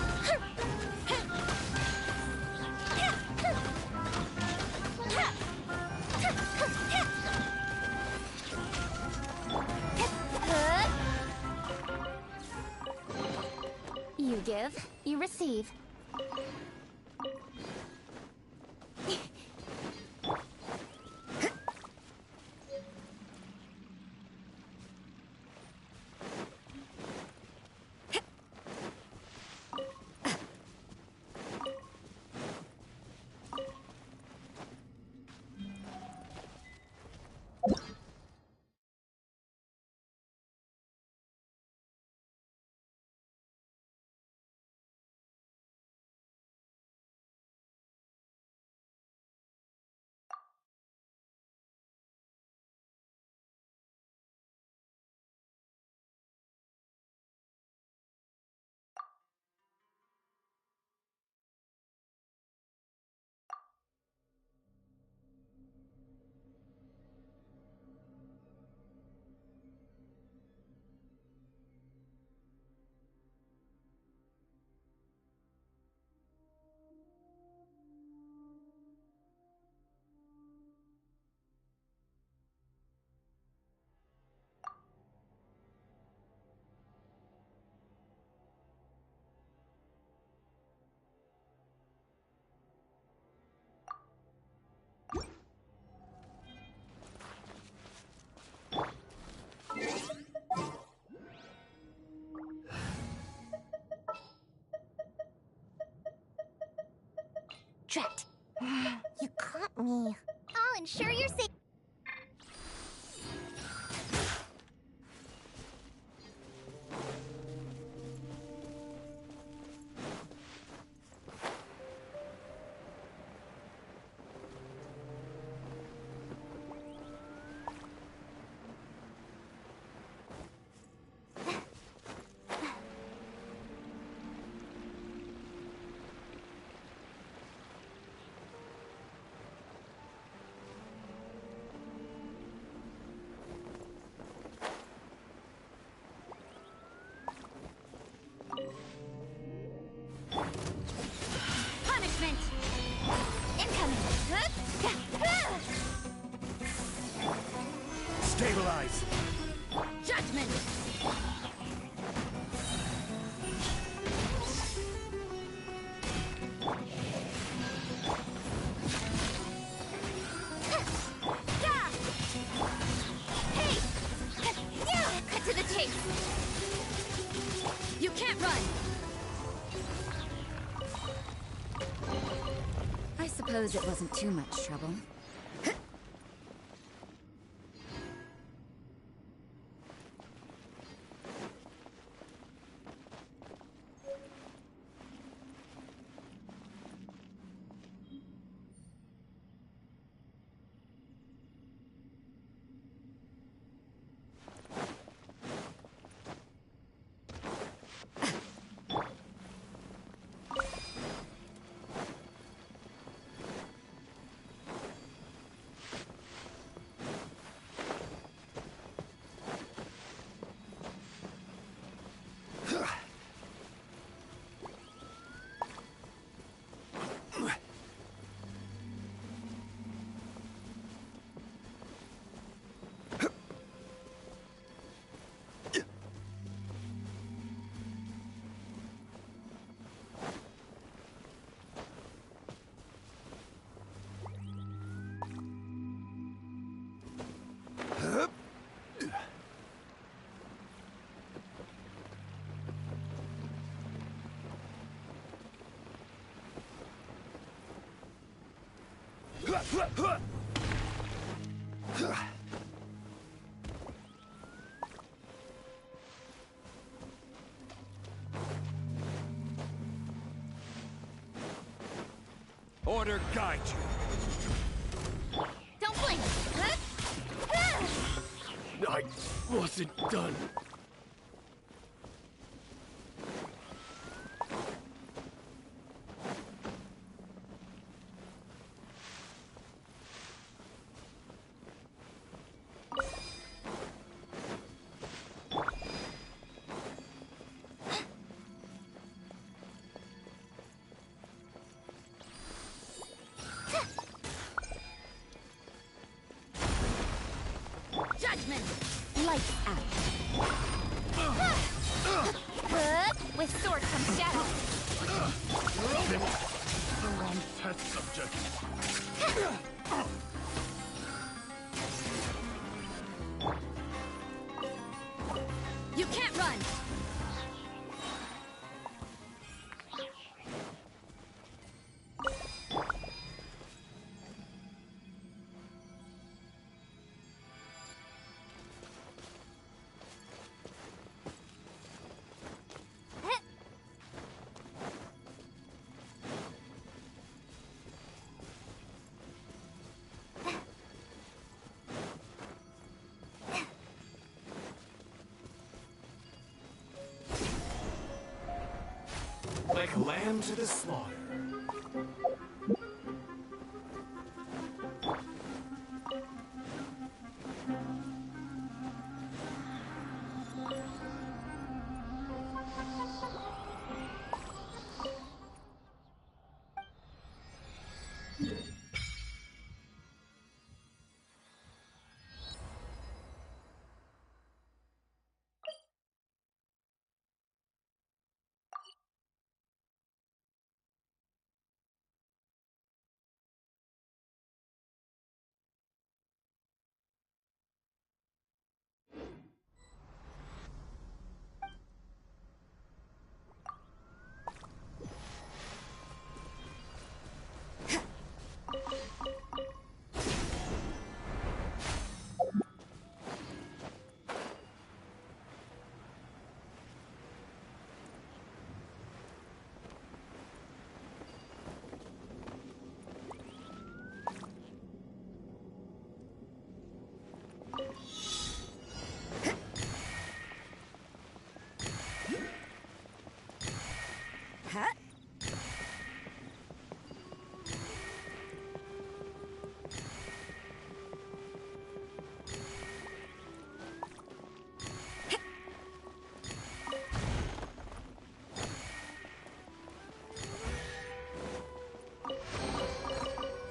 You give, you receive. Drat. You caught me. I'll ensure you're safe. Punishment! Incoming! Stabilize! Judgment! Hey! Cut to the chase! You can't run! I suppose it wasn't too much trouble. Order guide you. Don't blink! I wasn't done. Judgment! Lights out. With sword comes shadow. The wrong test subject. You can't run! Like a lamb to the slaughter.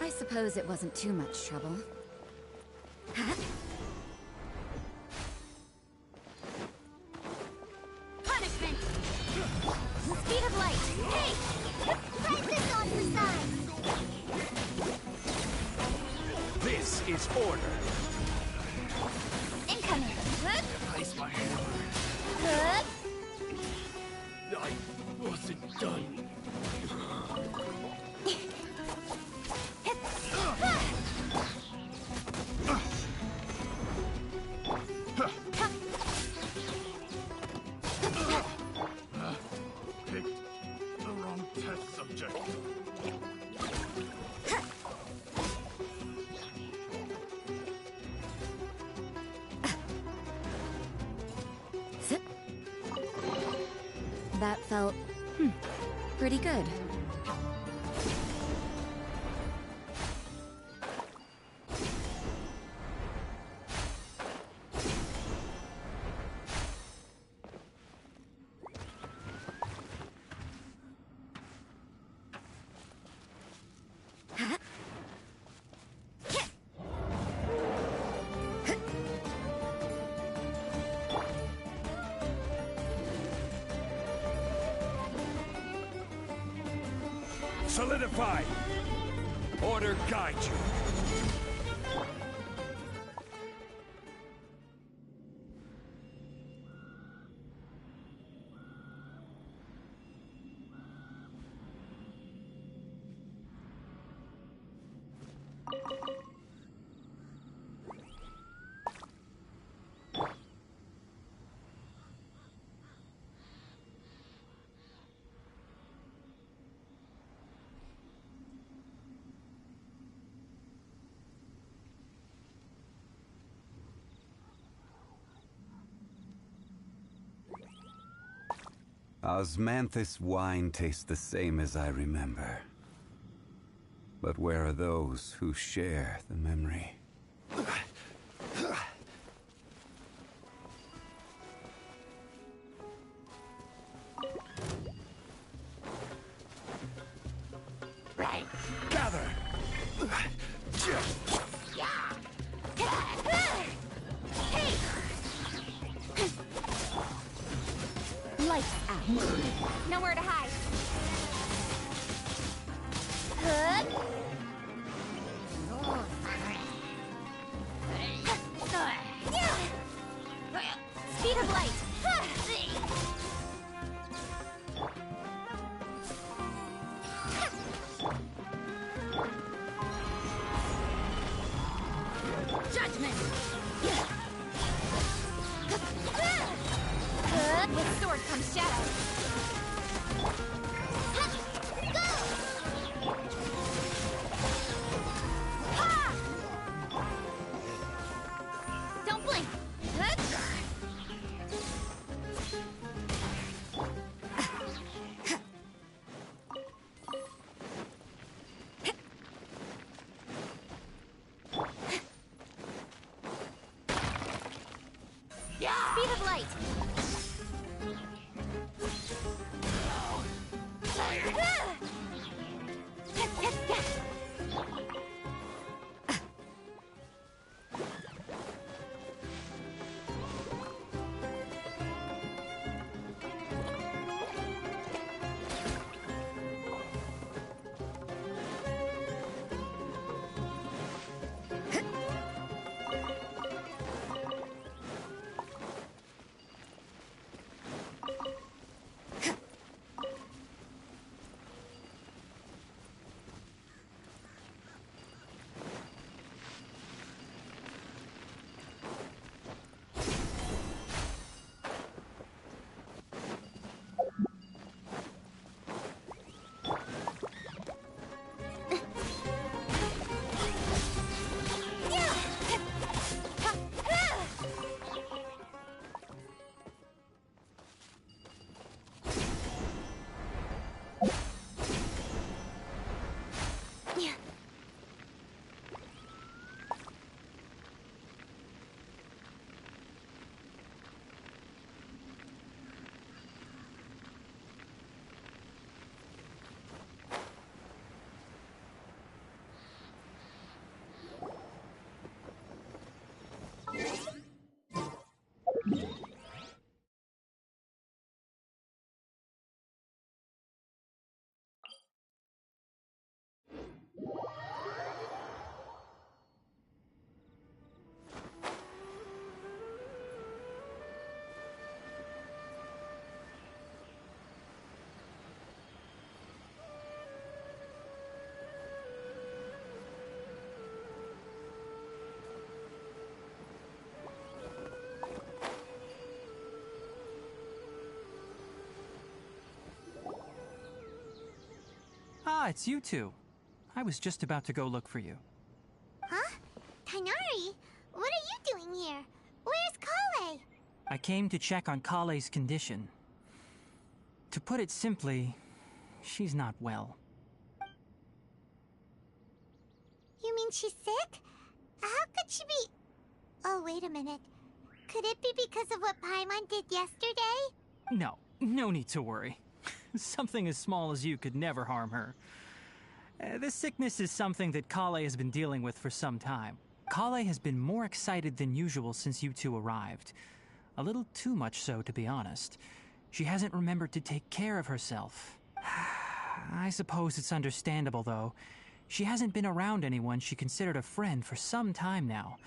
I suppose it wasn't too much trouble. Punishment! Speed of light! Hey! Press this on the side! This is order. Incoming! Place my hammer. I wasn't done. Picked the wrong test subject. That felt, pretty good. Solidify! Order guide you. Osmanthus wine tastes the same as I remember. But where are those who share the memory? Right. Gather! Lights out. Nowhere to hide. Speed of light. Judgment! With sword comes shadow. Don't blink. Speed of light. Ah, it's you two. I was just about to go look for you. Huh? Tighnari? What are you doing here? Where's Kale? I came to check on Kale's condition. To put it simply, she's not well. You mean she's sick? How could she be... Oh, wait a minute. Could it be because of what Paimon did yesterday? No need to worry. Something as small as you could never harm her. This sickness is something that Kale has been dealing with for some time. Kale has been more excited than usual since you two arrived. A little too much so, to be honest. She hasn't remembered to take care of herself. I suppose it's understandable, though. She hasn't been around anyone she considered a friend for some time now.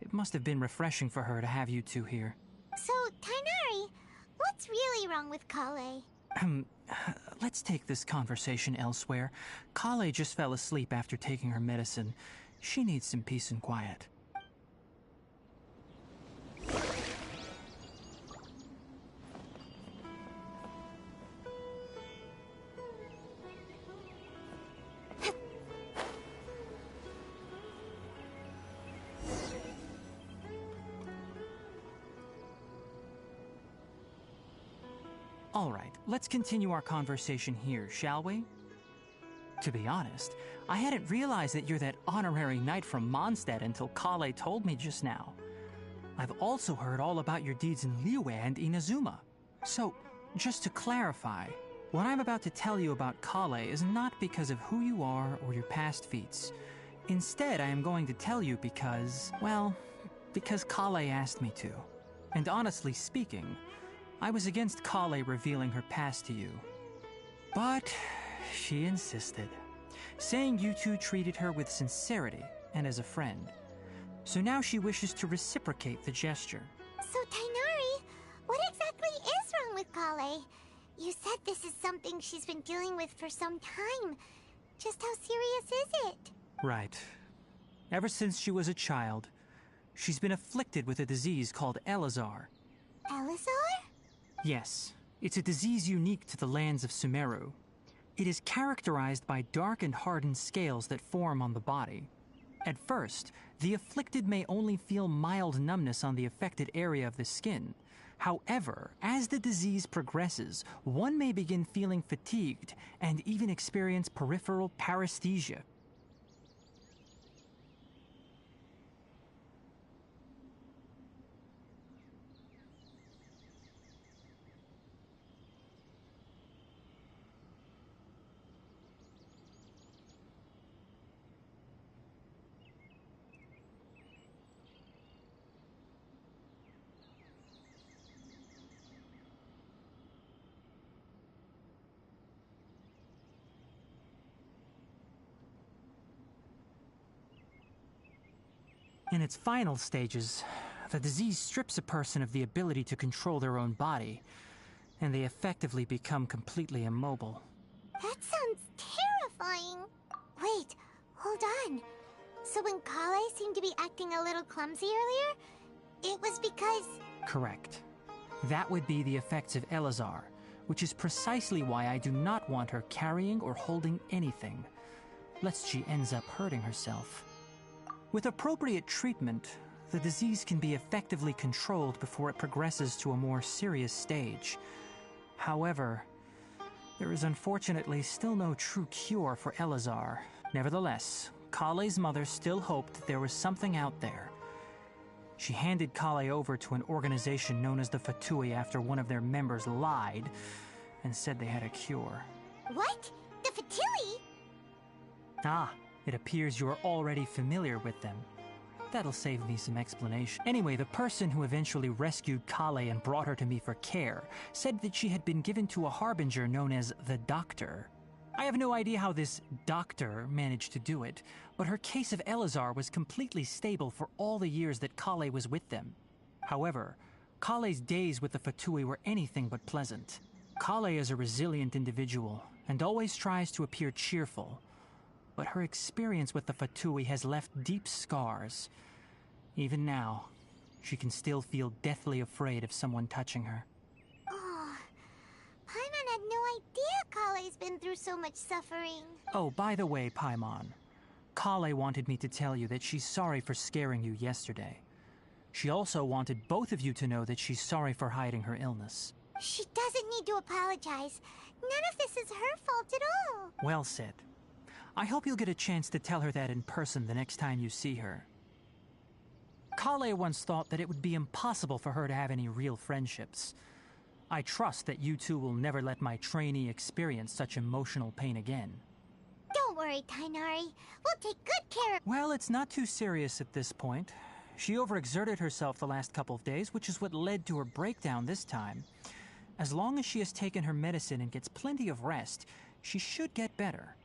It must have been refreshing for her to have you two here. So, Tighnari, what's really wrong with Kale? Let's take this conversation elsewhere. Kale just fell asleep after taking her medicine. She needs some peace and quiet. All right, let's continue our conversation here, shall we? To be honest, I hadn't realized that you're that honorary knight from Mondstadt until Kale told me just now. I've also heard all about your deeds in Liyue and Inazuma. So, just to clarify, what I'm about to tell you about Kale is not because of who you are or your past feats. Instead, I am going to tell you because, well, because Kale asked me to. And honestly speaking, I was against Kale revealing her past to you. But she insisted, saying you two treated her with sincerity and as a friend. So now she wishes to reciprocate the gesture. So, Tainari, what exactly is wrong with Kale? You said this is something she's been dealing with for some time. Just how serious is it? Right. Ever since she was a child, she's been afflicted with a disease called Elazar. Elazar? Yes, it's a disease unique to the lands of Sumeru. It is characterized by dark and hardened scales that form on the body. At first, the afflicted may only feel mild numbness on the affected area of the skin. However, as the disease progresses, one may begin feeling fatigued and even experience peripheral paresthesia. In its final stages, the disease strips a person of the ability to control their own body, and they effectively become completely immobile. That sounds terrifying. Wait, hold on. So when Kale seemed to be acting a little clumsy earlier, it was because... Correct. That would be the effects of Elazar, which is precisely why I do not want her carrying or holding anything, lest she ends up hurting herself. With appropriate treatment, the disease can be effectively controlled before it progresses to a more serious stage. However, there is unfortunately still no true cure for Elazar. Nevertheless, Kale's mother still hoped there was something out there. She handed Kale over to an organization known as the Fatui after one of their members lied and said they had a cure. What? The Fatui? Ah, it appears you are already familiar with them. That'll save me some explanation. Anyway, the person who eventually rescued Kale and brought her to me for care said that she had been given to a harbinger known as the Doctor. I have no idea how this doctor managed to do it, but her case of Elazar was completely stable for all the years that Kale was with them. However, Kale's days with the Fatui were anything but pleasant. Kale is a resilient individual and always tries to appear cheerful. But her experience with the Fatui has left deep scars. Even now, she can still feel deathly afraid of someone touching her. Oh, Paimon had no idea Kale's been through so much suffering. Oh, by the way, Paimon, Kale wanted me to tell you that she's sorry for scaring you yesterday. She also wanted both of you to know that she's sorry for hiding her illness. She doesn't need to apologize. None of this is her fault at all. Well said. I hope you'll get a chance to tell her that in person the next time you see her. Kale once thought that it would be impossible for her to have any real friendships. I trust that you two will never let my trainee experience such emotional pain again. Don't worry, Tainari. We'll take good care of... Well, it's not too serious at this point. She overexerted herself the last couple of days, which is what led to her breakdown this time. As long as she has taken her medicine and gets plenty of rest, she should get better.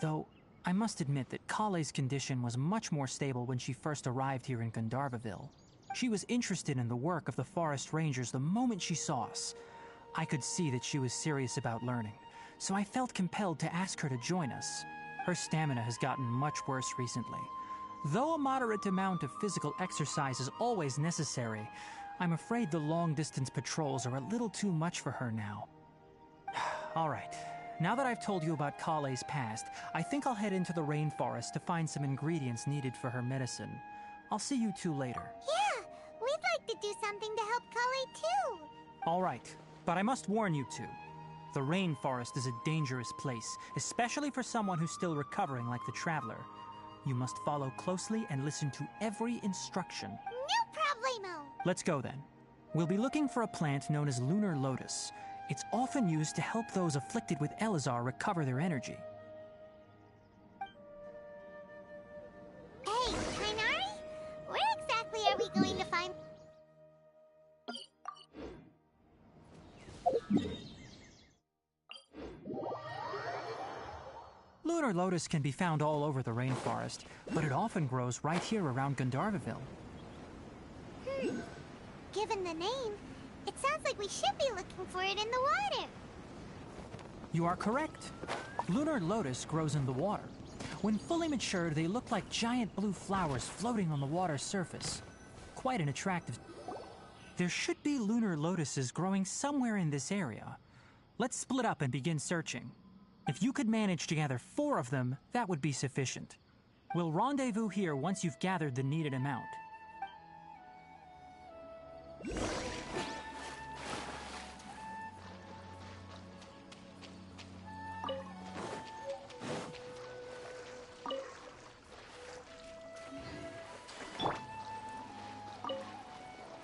Though, I must admit that Kale's condition was much more stable when she first arrived here in Gandharvaville. She was interested in the work of the forest rangers the moment she saw us. I could see that she was serious about learning, so I felt compelled to ask her to join us. Her stamina has gotten much worse recently. Though a moderate amount of physical exercise is always necessary, I'm afraid the long-distance patrols are a little too much for her now. All right. Now that I've told you about Kale's past, I think I'll head into the rainforest to find some ingredients needed for her medicine. I'll see you two later. Yeah, we'd like to do something to help Kale too. All right, but I must warn you two. The rainforest is a dangerous place, especially for someone who's still recovering like the Traveler. You must follow closely and listen to every instruction. No problemo! Let's go then. We'll be looking for a plant known as Lunar Lotus. It's often used to help those afflicted with Elazar recover their energy. Hey, Tainari? Where exactly are we going to find... Lunar Lotus can be found all over the rainforest, but it often grows right here around Gandharvaville. Given the name, it sounds like we should be looking for it in the water. You are correct. Lunar Lotus grows in the water. When fully matured, they look like giant blue flowers floating on the water's surface. Quite an attractive... There should be Lunar Lotuses growing somewhere in this area. Let's split up and begin searching. If you could manage to gather 4 of them, that would be sufficient. We'll rendezvous here once you've gathered the needed amount.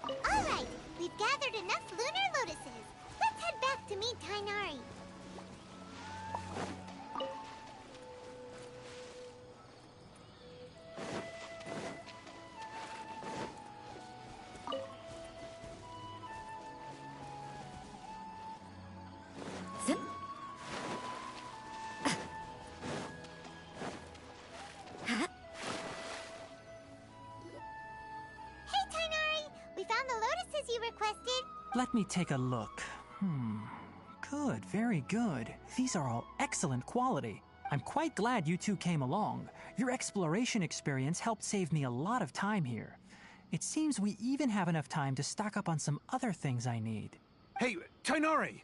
Alright, we've gathered enough Lunar Lotuses. Let's head back to meet Tainari. Zip. Hey, Tainari! We found the lotuses you requested. Let me take a look. Good, very good. These are all excellent quality. I'm quite glad you two came along. Your exploration experience helped save me a lot of time here. It seems we even have enough time to stock up on some other things I need. Hey, Tainari!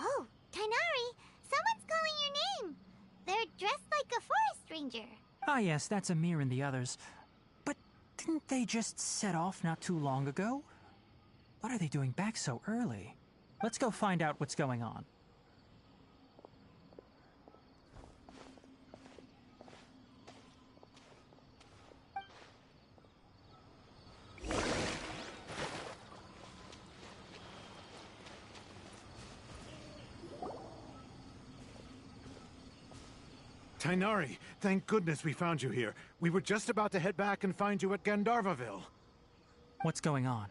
Oh, Tainari! Someone's calling your name. They're dressed like a forest ranger. Ah yes, that's Amir and the others. But didn't they just set off not too long ago? What are they doing back so early? Let's go find out what's going on. Tainari, thank goodness we found you here. We were just about to head back and find you at Gandharvaville. What's going on?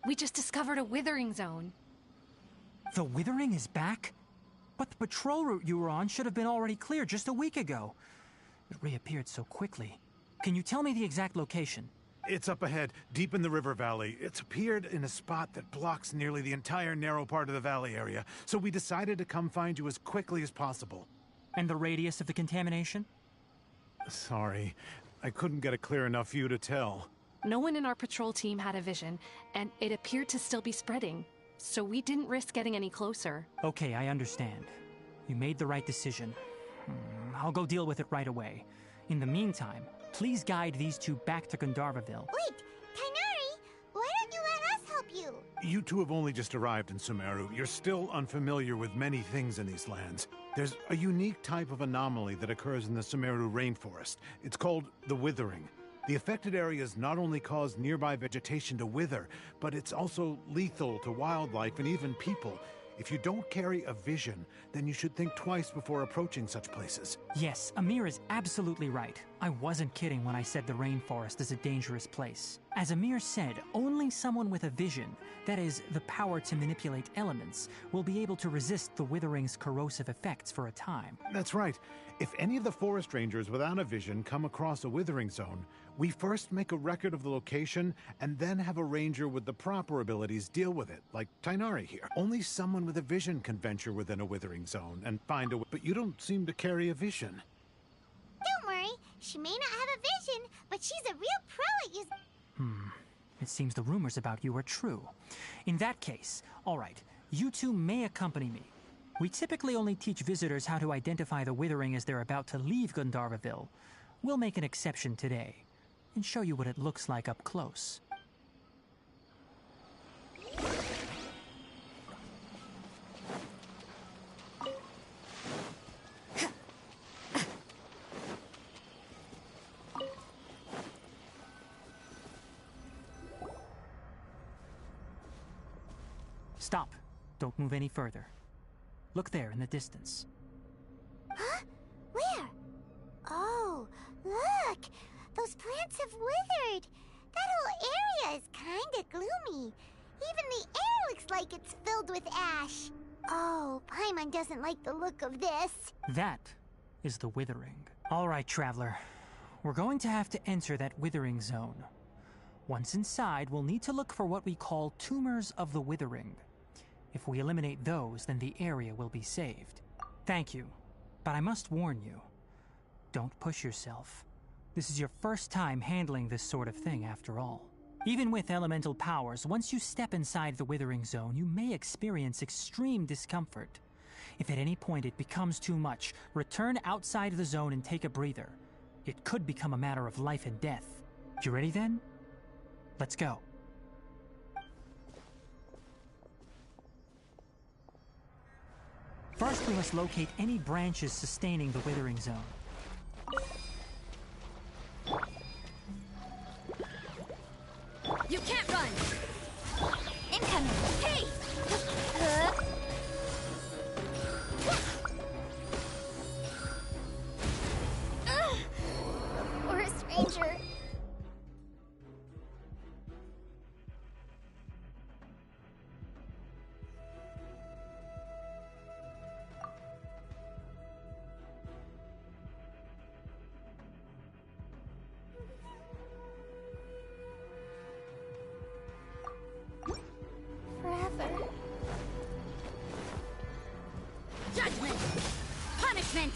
We just discovered a withering zone. The Withering is back? But the patrol route you were on should have been already cleared just a week ago. It reappeared so quickly. Can you tell me the exact location? It's up ahead, deep in the river valley. It's appeared in a spot that blocks nearly the entire narrow part of the valley area, so we decided to come find you as quickly as possible. And the radius of the contamination? Sorry, I couldn't get a clear enough view to tell. No one in our patrol team had a vision, and it appeared to still be spreading. So we didn't risk getting any closer. Okay, I understand. You made the right decision. I'll go deal with it right away. In the meantime, please guide these two back to Gandharvaville. Wait, Tainari! Why don't you let us help you? You two have only just arrived in Sumeru. You're still unfamiliar with many things in these lands. There's a unique type of anomaly that occurs in the Sumeru rainforest. It's called the Withering. The affected areas not only cause nearby vegetation to wither, but it's also lethal to wildlife and even people. If you don't carry a vision, then you should think twice before approaching such places. Yes, Amir is absolutely right. I wasn't kidding when I said the rainforest is a dangerous place. As Amir said, only someone with a vision, that is, the power to manipulate elements, will be able to resist the Withering's corrosive effects for a time. That's right. If any of the forest rangers without a vision come across a withering zone, we first make a record of the location and then have a ranger with the proper abilities deal with it, like Tainari here. Only someone with a vision can venture within a withering zone and find a... But you don't seem to carry a vision. Don't worry, she may not have a vision, but she's a real pro at using... It seems the rumors about you are true. In that case, all right, you two may accompany me. We typically only teach visitors how to identify the Withering as they're about to leave Gandharvaville. We'll make an exception today and show you what it looks like up close. Stop. Don't move any further. Look there in the distance. Huh? Where? Oh, look! Those plants have withered! That whole area is kinda gloomy. Even the air looks like it's filled with ash. Oh, Paimon doesn't like the look of this. That is the Withering. All right, Traveler. We're going to have to enter that Withering zone. Once inside, we'll need to look for what we call tumors of the Withering. If we eliminate those, then the area will be saved. Thank you, but I must warn you. Don't push yourself. This is your first time handling this sort of thing, after all. Even with elemental powers, once you step inside the Withering Zone, you may experience extreme discomfort. If at any point it becomes too much, return outside the zone and take a breather. It could become a matter of life and death. You ready then? Let's go. First, we must locate any branches sustaining the Withering Zone. You can't run! Incoming! Hey! Forest Ranger. Forever. Judgment! Punishment!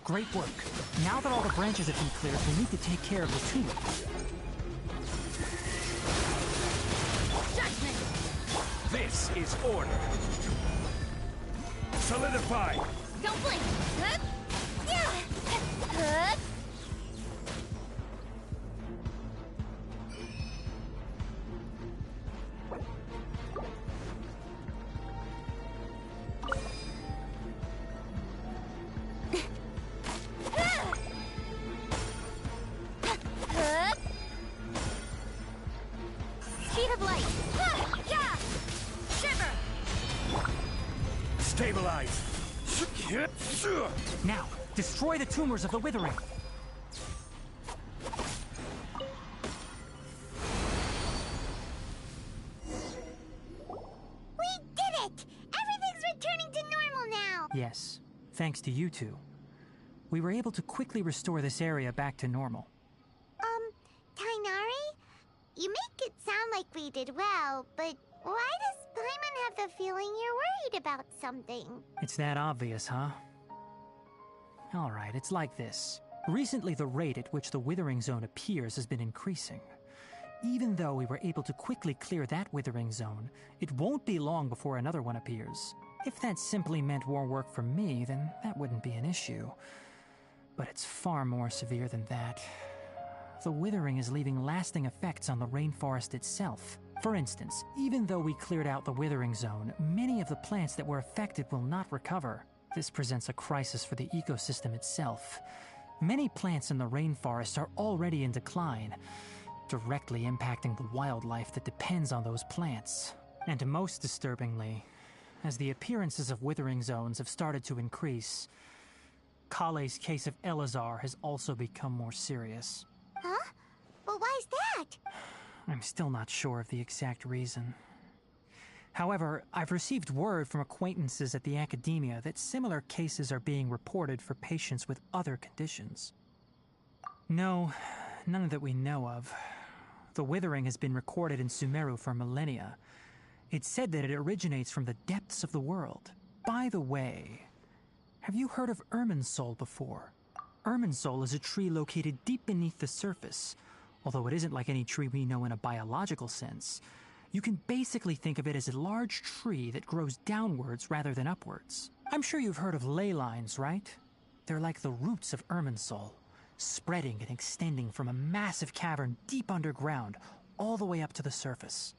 Great work. Now that all the branches have been cleared, we need to take care of the tumors. Judgment! This is order. Solidify! Don't blink! Speed of light. Shiver! Stabilize! Now, destroy the tumors of the Withering. We did it! Everything's returning to normal now! Yes, thanks to you two. We were able to quickly restore this area back to normal. Tainari? You make it sound like we did well, but why does Paimon have the feeling you're worried about something? It's that obvious, huh? Alright, it's like this. Recently, the rate at which the Withering Zone appears has been increasing. Even though we were able to quickly clear that Withering Zone, it won't be long before another one appears. If that simply meant more work for me, then that wouldn't be an issue. But it's far more severe than that. The Withering is leaving lasting effects on the rainforest itself. For instance, even though we cleared out the Withering Zone, many of the plants that were affected will not recover. This presents a crisis for the ecosystem itself. Many plants in the rainforest are already in decline, directly impacting the wildlife that depends on those plants. And most disturbingly, as the appearances of Withering Zones have started to increase, Kale's case of Elazar has also become more serious. Huh? But why's that? I'm still not sure of the exact reason. However, I've received word from acquaintances at the academia that similar cases are being reported for patients with other conditions. No, none that we know of. The Withering has been recorded in Sumeru for millennia. It's said that it originates from the depths of the world. By the way, have you heard of Irminsul before? Irminsul is a tree located deep beneath the surface. Although it isn't like any tree we know in a biological sense, You can basically think of it as a large tree that grows downwards rather than upwards. I'm sure you've heard of ley lines, right? They're like the roots of Irminsul, spreading and extending from a massive cavern deep underground all the way up to the surface.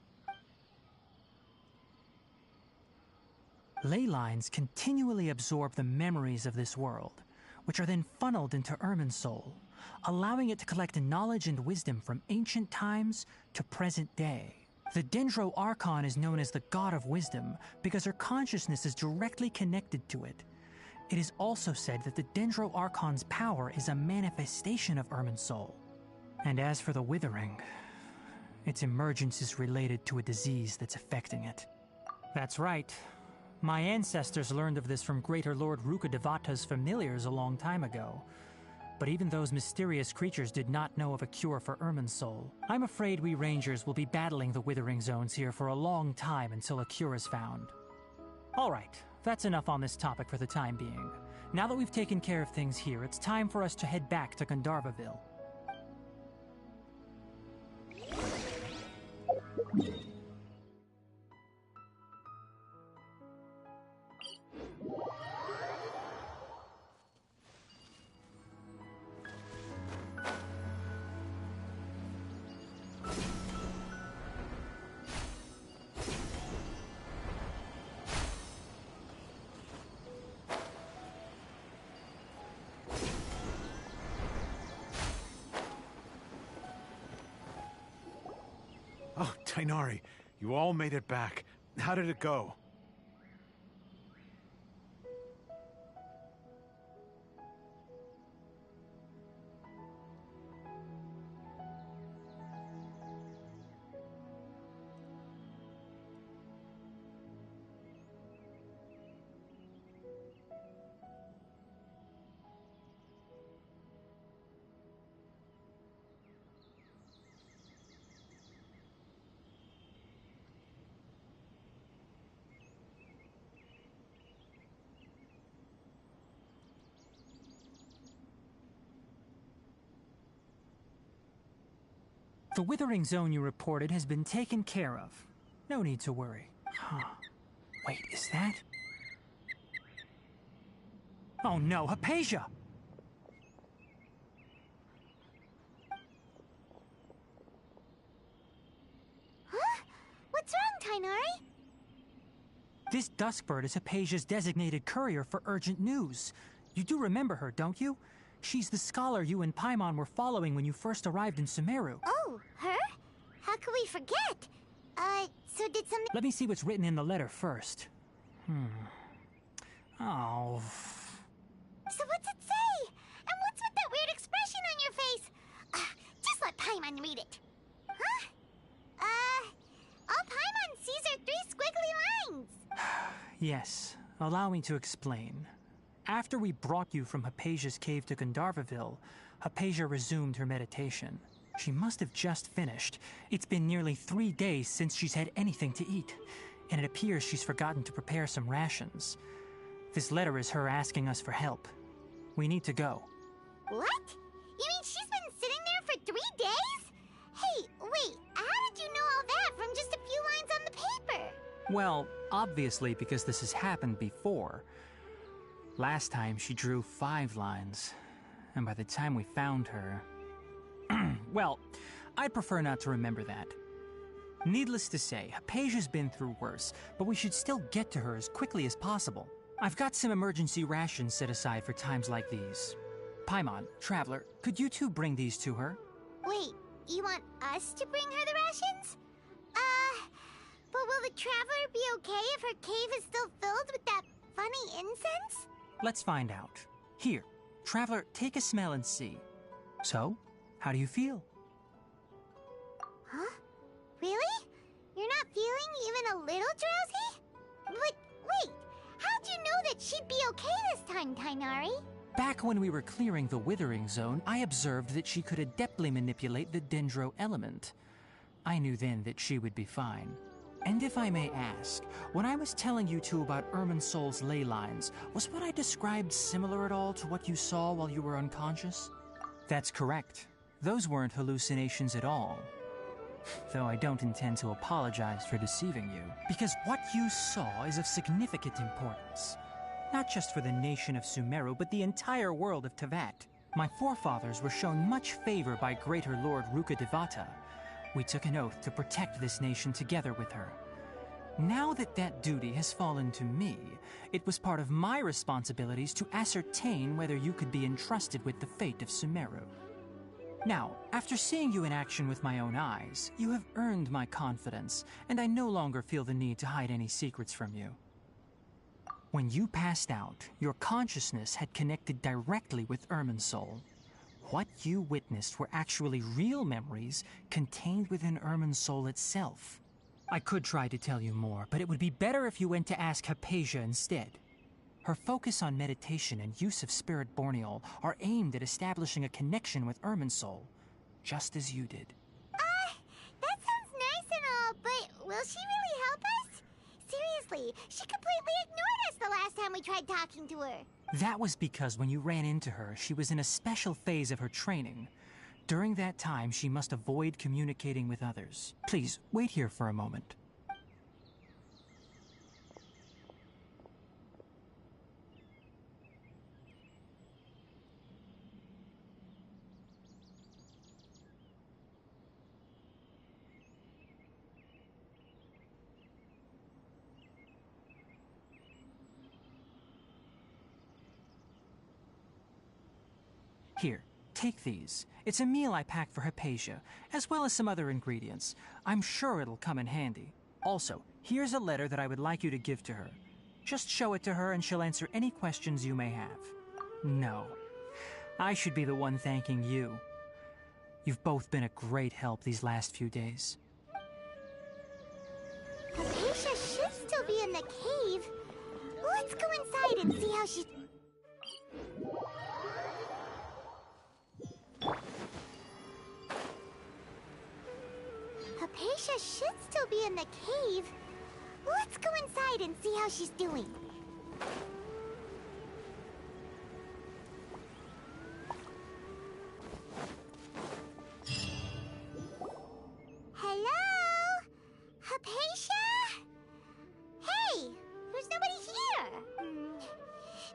Ley lines continually absorb the memories of this world, which are then funneled into Irminsul, allowing it to collect knowledge and wisdom from ancient times to present day. The Dendro Archon is known as the God of Wisdom because her consciousness is directly connected to it. It is also said that the Dendro Archon's power is a manifestation of Irminsul. And as for the Withering, its emergence is related to a disease that's affecting it. That's right. My ancestors learned of this from Greater Lord Rukkhadevata's familiars a long time ago. But even those mysterious creatures did not know of a cure for Irminsul. I'm afraid we Rangers will be battling the Withering Zones here for a long time until a cure is found. Alright, that's enough on this topic for the time being. Now that we've taken care of things here, it's time for us to head back to Gandharvaville. Oh, Tainari, you all made it back. How did it go? The Withering Zone you reported has been taken care of. No need to worry. Huh. Wait, is that? Oh no, Hypatia! Huh? What's wrong, Tainari? This Duskbird is Hypatia's designated courier for urgent news. You do remember her, don't you? She's the scholar you and Paimon were following when you first arrived in Sumeru. Oh, her? How could we forget? So did something— Let me see what's written in the letter first. Oh. So what's it say? And what's with that weird expression on your face? Just let Paimon read it. Huh? All Paimon sees are 3 squiggly lines. Yes, allow me to explain. After we brought you from Hypatia's cave to Gandharvaville, Hypatia resumed her meditation. She must have just finished. It's been nearly 3 days since she's had anything to eat, and it appears she's forgotten to prepare some rations. This letter is her asking us for help. We need to go. What? You mean she's been sitting there for 3 days? Hey, wait, how did you know all that from just a few lines on the paper? Well, obviously because this has happened before. Last time she drew 5 lines, and by the time we found her... Well, I'd prefer not to remember that. Needless to say, Hypatia's been through worse, but we should still get to her as quickly as possible. I've got some emergency rations set aside for times like these. Paimon, Traveler, could you two bring these to her? Wait, you want us to bring her the rations? But will the Traveler be okay if her cave is still filled with that funny incense? Let's find out. Here, Traveler, take a smell and see. So, how do you feel? Huh? Really? You're not feeling even a little drowsy? But wait, how'd you know that she'd be okay this time, Tainari? Back when we were clearing the Withering Zone, I observed that she could adeptly manipulate the Dendro element. I knew then that she would be fine. And if I may ask, when I was telling you two about Irminsul's ley lines, was what I described similar at all to what you saw while you were unconscious? That's correct. Those weren't hallucinations at all. Though I don't intend to apologize for deceiving you, because what you saw is of significant importance. Not just for the nation of Sumeru, but the entire world of Tevat. My forefathers were shown much favor by Greater Lord Rukkhadevata. We took an oath to protect this nation together with her. Now that that duty has fallen to me, it was part of my responsibilities to ascertain whether you could be entrusted with the fate of Sumeru. Now, after seeing you in action with my own eyes, you have earned my confidence, and I no longer feel the need to hide any secrets from you. When you passed out, your consciousness had connected directly with Irminsul. What you witnessed were actually real memories contained within Irminsul itself. I could try to tell you more, but it would be better if you went to ask Hypatia instead. Her focus on meditation and use of Spirit Borneol are aimed at establishing a connection with Irminsul, just as you did. That sounds nice and all, but will she really help us? Seriously, she completely ignored us the last time we tried talking to her. That was because when you ran into her, she was in a special phase of her training. During that time, she must avoid communicating with others. Please, wait here for a moment. Here, take these. It's a meal I packed for Hypatia, as well as some other ingredients. I'm sure it'll come in handy. Also, here's a letter that I would like you to give to her. Just show it to her and she'll answer any questions you may have. No, I should be the one thanking you. You've both been a great help these last few days. Hypatia should still be in the cave. Let's go inside and see how she... Hypatia should still be in the cave. Let's go inside and see how she's doing. Hello? Hypatia? Hey, there's nobody here.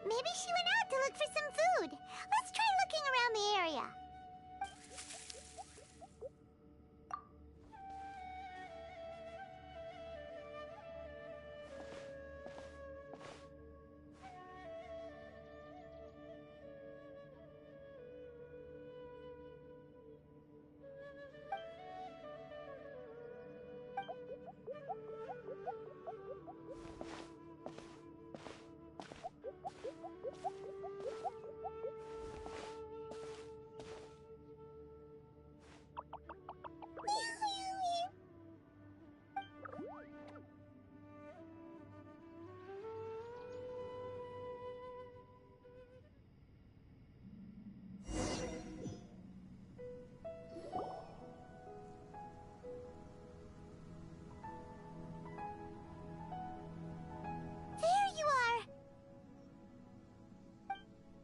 Maybe she went out to look for some food. Let's try looking around the area.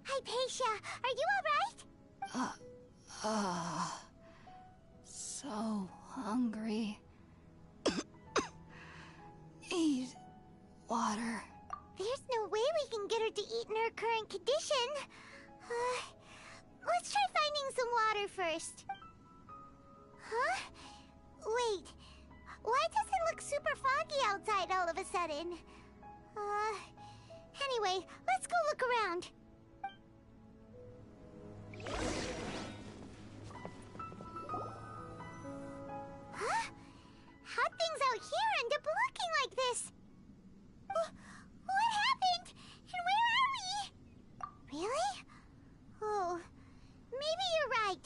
Hypatia, are you alright? So hungry. Need water. There's no way we can get her to eat in her current condition. Let's try finding some water first. Huh? Wait, why does it look super foggy outside all of a sudden? Anyway, let's go look around. Huh? How'd things out here end up looking like this? What happened? And where are we? Really? Oh, maybe you're right.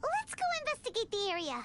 Let's go investigate the area.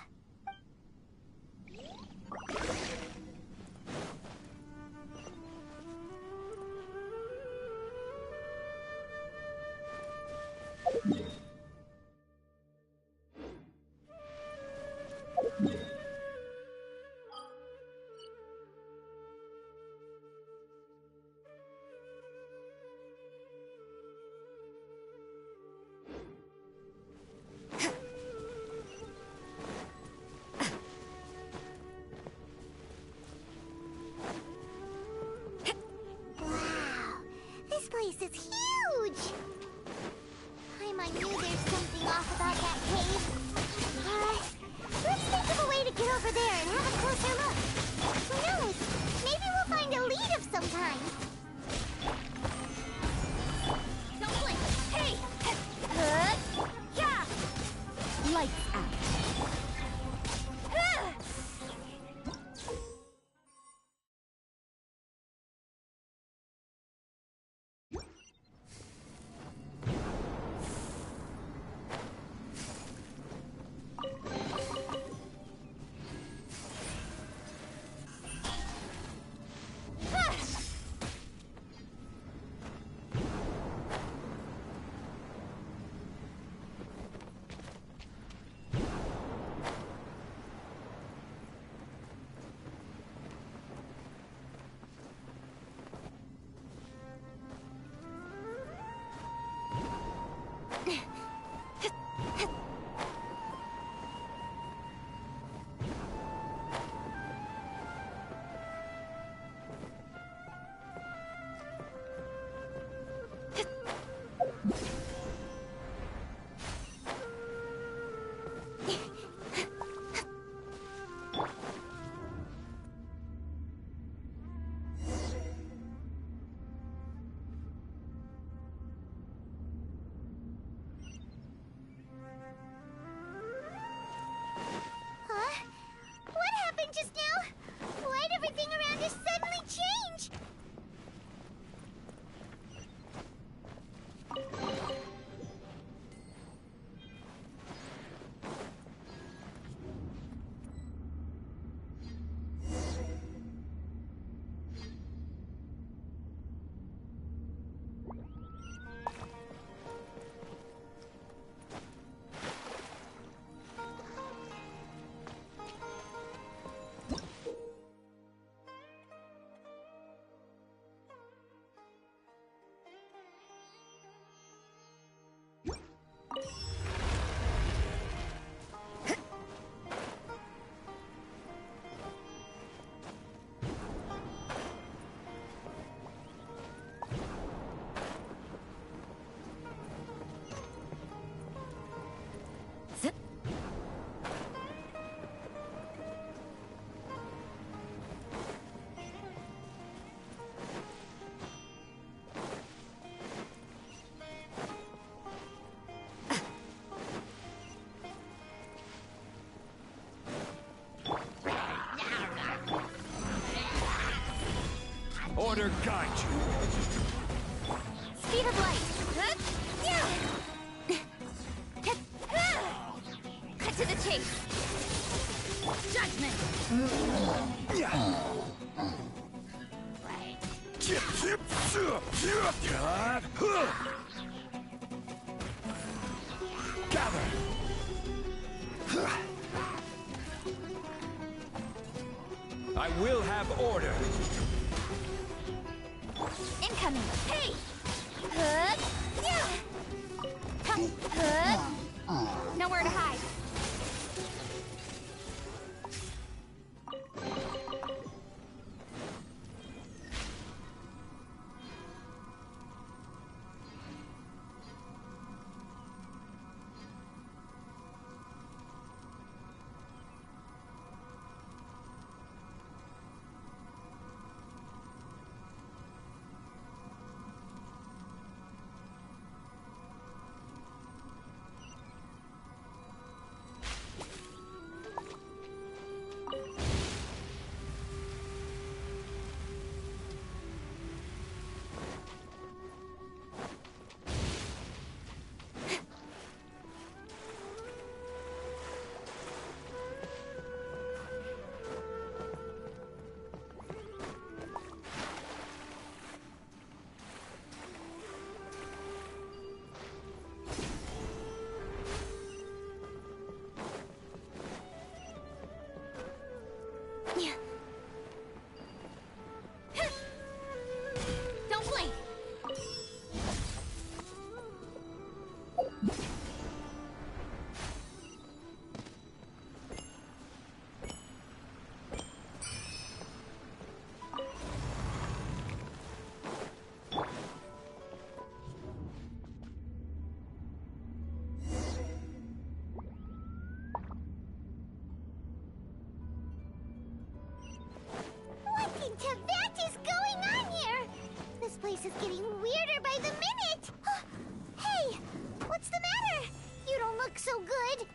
This place is huge! Paimon knew there's something off about that cave. Let's think of a way to get over there and have a closer look. Who knows? Maybe we'll find a lead of some kind. Don't blink! Hey! Yeah! Lights out. What happened just now? Why'd everything around us suddenly change? Order guide you. Speed of light. Cut to the chase. Judgment. Gather. I will have order. Incoming. Hey! Nowhere to hide. weirder by the minute! Hey! What's the matter? You don't look so good.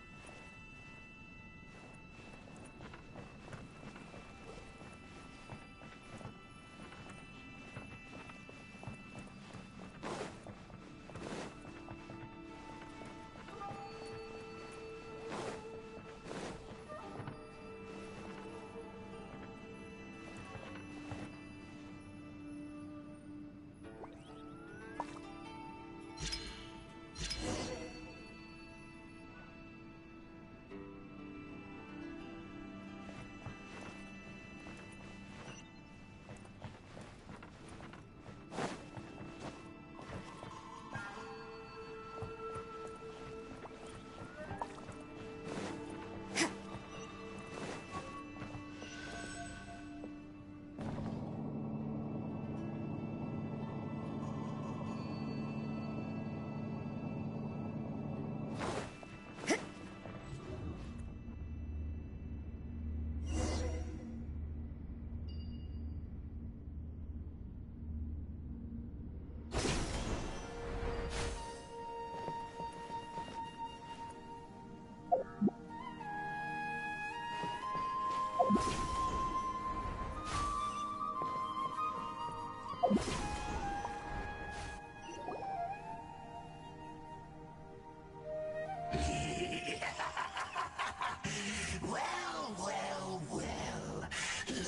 Well.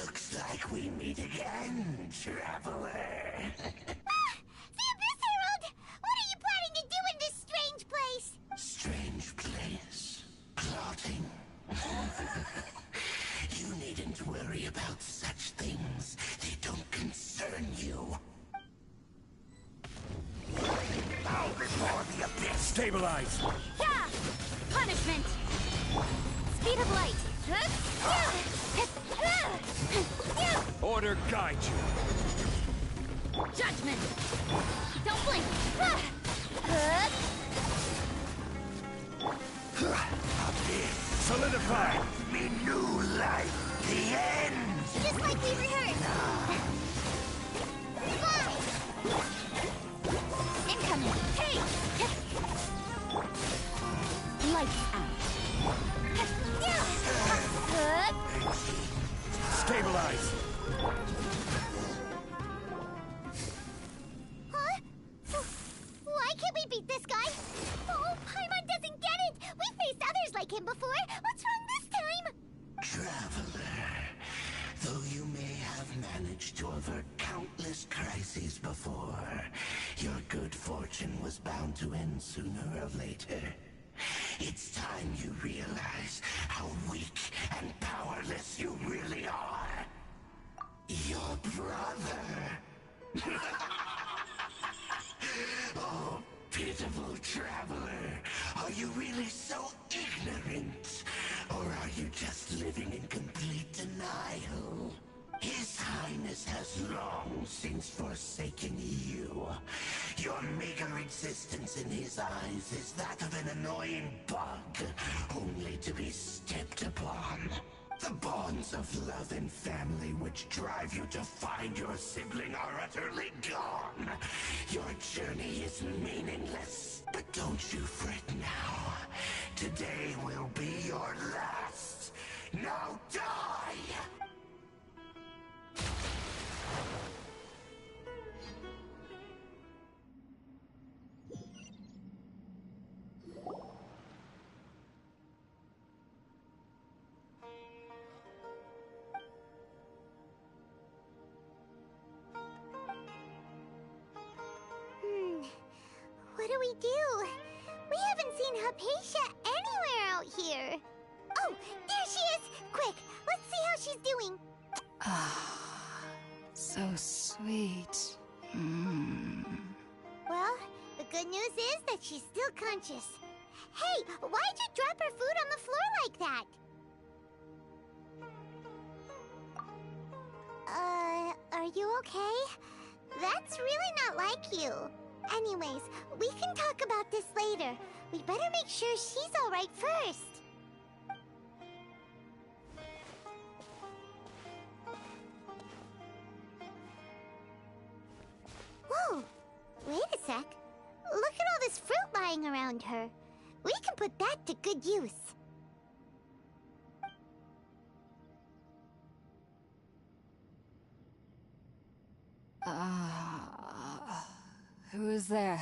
Looks like we meet again, traveler. The Abyss Herald! What are you planning to do in this strange place? Strange place. Plotting. You needn't worry about such things. They don't concern you. Bow before the abyss. Stabilize! Yeah! Punishment! Speed of light! Order guide you! Judgment! Don't blink! Abyss. Solidify! Me new life. The end. Just like we rehearsed. Fly! Incoming! Hey! Lights out! Stabilize! Huh? Why can't we beat this guy? Oh, Paimon doesn't get it! We've faced others like him before! What's wrong this time? Traveler, though you may have managed to avert countless crises before, your good fortune was bound to end sooner or later. It's time you realize how weak and powerless you really are. Your brother. Oh, pitiful traveler. Are you really so ignorant? Or are you just living in complete denial? His Highness has long since forsaken you. Your meager existence in his eyes is that of an annoying bug, only to be stepped upon. The bonds of love and family which drive you to find your sibling are utterly gone. Your journey is meaningless. But don't you fret now. Today will be your last. Now die! What do we do? We haven't seen Hypatia anywhere out here. Oh, there she is! Quick, let's see how she's doing. So sweet. Well, the good news is that she's still conscious. Hey, why'd you drop her food on the floor like that? Are you okay? That's really not like you. Anyways, we can talk about this later. We better make sure she's alright first. Whoa! lying around her. We can put that to good use. Who is there?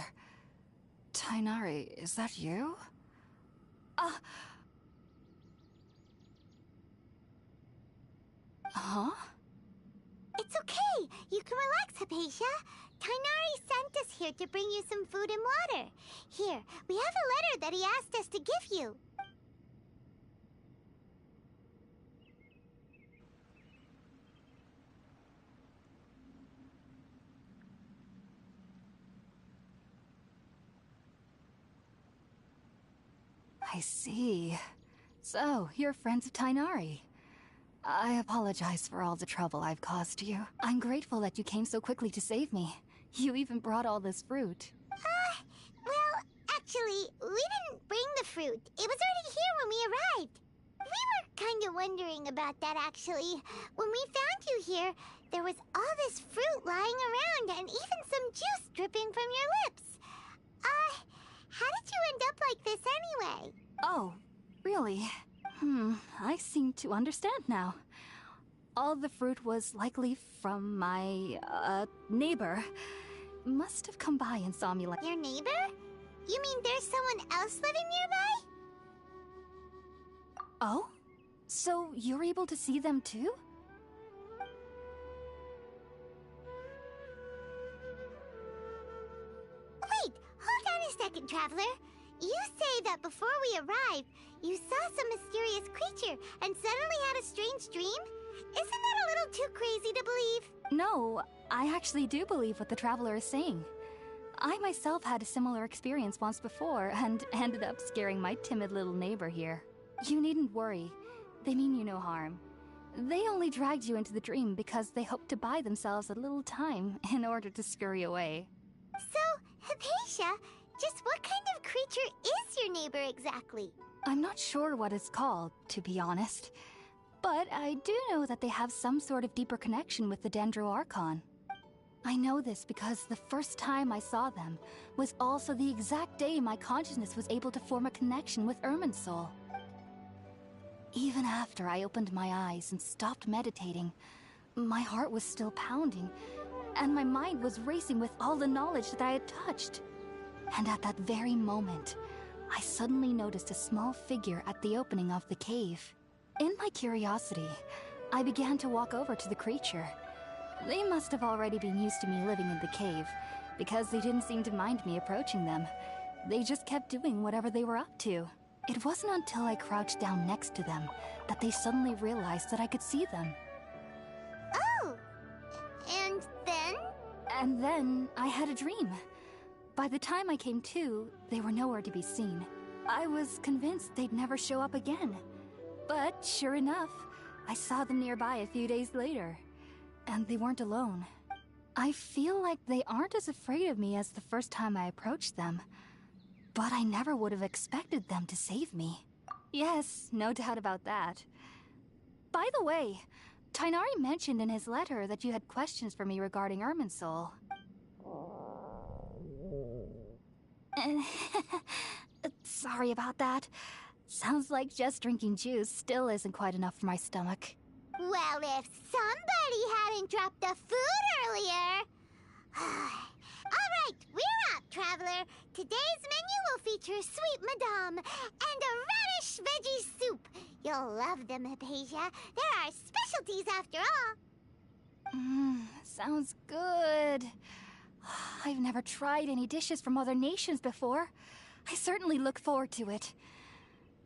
Tainari, is that you? Huh? It's okay. You can relax, Hypatia. Tainari sent us here to bring you some food and water. Here, we have a letter that he asked us to give you. I see. So, you're friends of Tainari. I apologize for all the trouble I've caused you. I'm grateful that you came so quickly to save me. You even brought all this fruit. Well, actually, we didn't bring the fruit. It was already here when we arrived. We were kind of wondering about that, actually. When we found you here, there was all this fruit lying around and even some juice dripping from your lips. How did you end up like this anyway? Oh, really? I seem to understand now. All the fruit was likely from my, neighbor. Must have come by and saw me like— Your neighbor? You mean there's someone else living nearby? Oh? So you're able to see them too? Wait, hold on a second, Traveler. You say that before we arrived, you saw some mysterious creature and suddenly had a strange dream? Isn't that a little too crazy to believe? No, I actually do believe what the Traveler is saying. I myself had a similar experience once before and ended up scaring my timid little neighbor here. You needn't worry. They mean you no harm. They only dragged you into the dream because they hoped to buy themselves a little time in order to scurry away. So, Hypatia, just what kind of creature is your neighbor exactly? I'm not sure what it's called, to be honest. But I do know that they have some sort of deeper connection with the Dendro Archon. I know this because the first time I saw them was also the exact day my consciousness was able to form a connection with Irminsul. Even after I opened my eyes and stopped meditating, my heart was still pounding, and my mind was racing with all the knowledge that I had touched. And at that very moment, I suddenly noticed a small figure at the opening of the cave. In my curiosity, I began to walk over to the creature. They must have already been used to me living in the cave, because they didn't seem to mind me approaching them. They just kept doing whatever they were up to. It wasn't until I crouched down next to them that they suddenly realized that I could see them. Oh! And then? And then I had a dream. By the time I came to, they were nowhere to be seen. I was convinced they'd never show up again. But sure enough, I saw them nearby a few days later. And they weren't alone. I feel like they aren't as afraid of me as the first time I approached them. But I never would have expected them to save me. Yes, no doubt about that. By the way, Tainari mentioned in his letter that you had questions for me regarding Irminsul. Sorry about that. Sounds like just drinking juice still isn't quite enough for my stomach. Well, if somebody hadn't dropped the food earlier... Alright, we're up, Traveler. Today's menu will feature sweet madame and a radish veggie soup. You'll love them, Hypatia. They're our specialties after all. Sounds good. I've never tried any dishes from other nations before. I certainly look forward to it.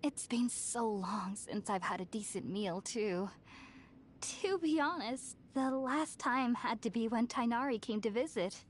It's been so long since I've had a decent meal, too. To be honest, the last time had to be when Tainari came to visit.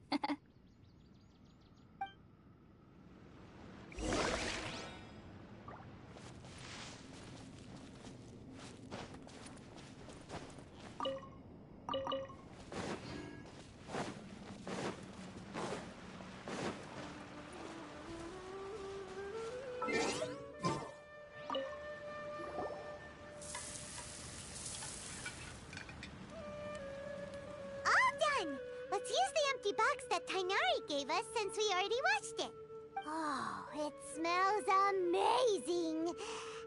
Let's use the empty box that Tainari gave us since we already watched it. Oh, it smells amazing!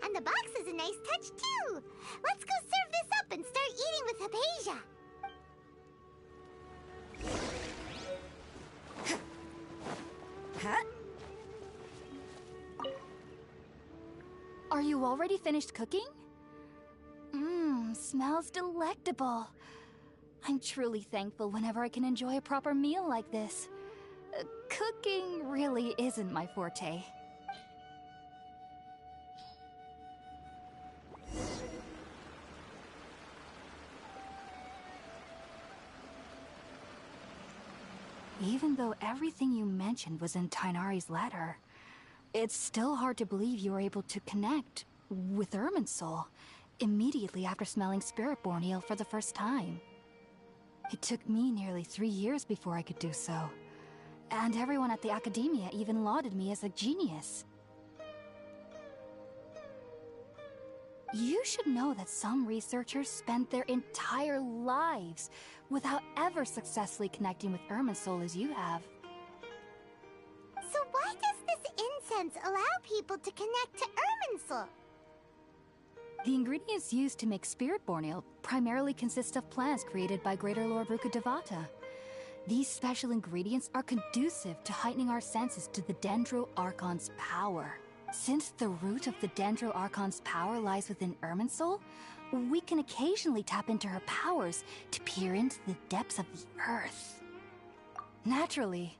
And the box is a nice touch, too! Let's go serve this up and start eating with Hypatia! Huh? Are you already finished cooking? Mmm, smells delectable. I'm truly thankful whenever I can enjoy a proper meal like this. Cooking really isn't my forte. Even though everything you mentioned was in Tighnari's letter, it's still hard to believe you were able to connect with Irminsul immediately after smelling Spiritborn Ale for the first time. It took me nearly 3 years before I could do so, and everyone at the Academia even lauded me as a genius. You should know that some researchers spend their entire lives without ever successfully connecting with Irminsul as you have. So why does this incense allow people to connect to Irminsul? The ingredients used to make Spiritborn Ale primarily consist of plants created by Greater Lord Rukkhadevata. These special ingredients are conducive to heightening our senses to the Dendro Archon's power. Since the root of the Dendro Archon's power lies within Irminsul, we can occasionally tap into her powers to peer into the depths of the earth. Naturally,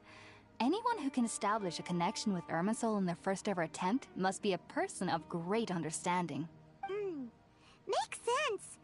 anyone who can establish a connection with Irminsul in their first ever attempt must be a person of great understanding. Makes sense.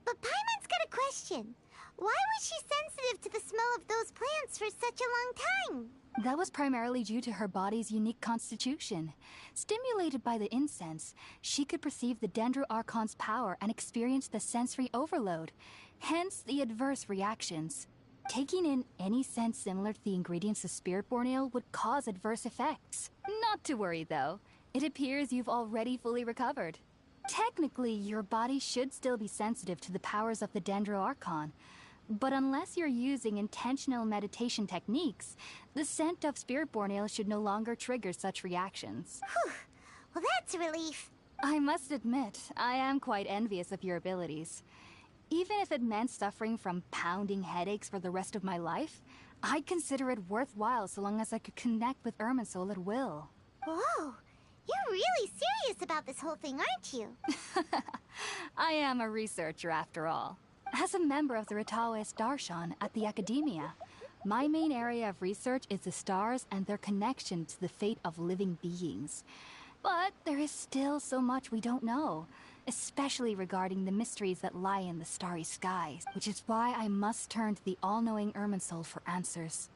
But Paimon's got a question. Why was she sensitive to the smell of those plants for such a long time? That was primarily due to her body's unique constitution. Stimulated by the incense, she could perceive the Dendro Archon's power and experience the sensory overload, hence the adverse reactions. Taking in any scent similar to the ingredients of Spiritborn Ale would cause adverse effects. Not to worry, though. It appears you've already fully recovered. Technically, your body should still be sensitive to the powers of the Dendro Archon, but unless you're using intentional meditation techniques, the scent of Spiritborn Ale should no longer trigger such reactions. Whew. Well, that's a relief. I must admit, I am quite envious of your abilities. Even if it meant suffering from pounding headaches for the rest of my life, I'd consider it worthwhile so long as I could connect with Irminsul at will. Whoa! You're really serious about this whole thing, aren't you? I am a researcher, after all. As a member of the Ritaoist Darshan at the Academia, my main area of research is the stars and their connection to the fate of living beings. But there is still so much we don't know, especially regarding the mysteries that lie in the starry skies, which is why I must turn to the all-knowing Irminsul for answers.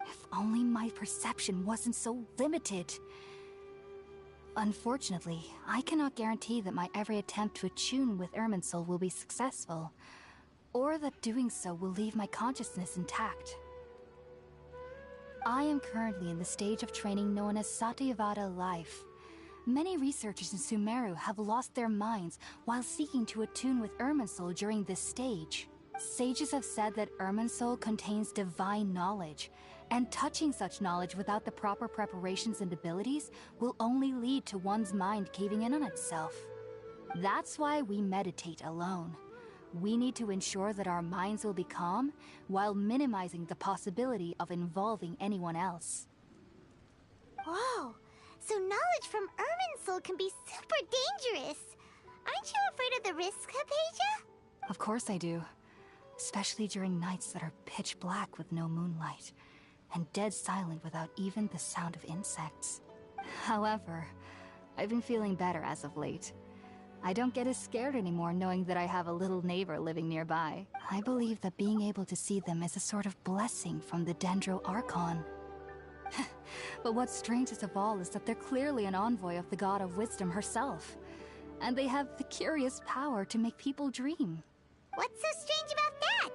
If only my perception wasn't so limited. Unfortunately, I cannot guarantee that my every attempt to attune with Irminsul will be successful, or that doing so will leave my consciousness intact. I am currently in the stage of training known as Satyavada life. Many researchers in Sumeru have lost their minds while seeking to attune with Irminsul during this stage. Sages have said that Irminsul contains divine knowledge, and touching such knowledge without the proper preparations and abilities will only lead to one's mind caving in on itself. That's why we meditate alone. We need to ensure that our minds will be calm while minimizing the possibility of involving anyone else. Whoa! So knowledge from Irminsul can be super dangerous. Aren't you afraid of the risk, Hypatia? Of course I do. Especially during nights that are pitch black with no moonlight, and dead silent without even the sound of insects. However, I've been feeling better as of late. I don't get as scared anymore knowing that I have a little neighbor living nearby. I believe that being able to see them is a sort of blessing from the Dendro Archon. But what's strangest of all is that they're clearly an envoy of the God of Wisdom herself, and they have the curious power to make people dream. What's so strange about that?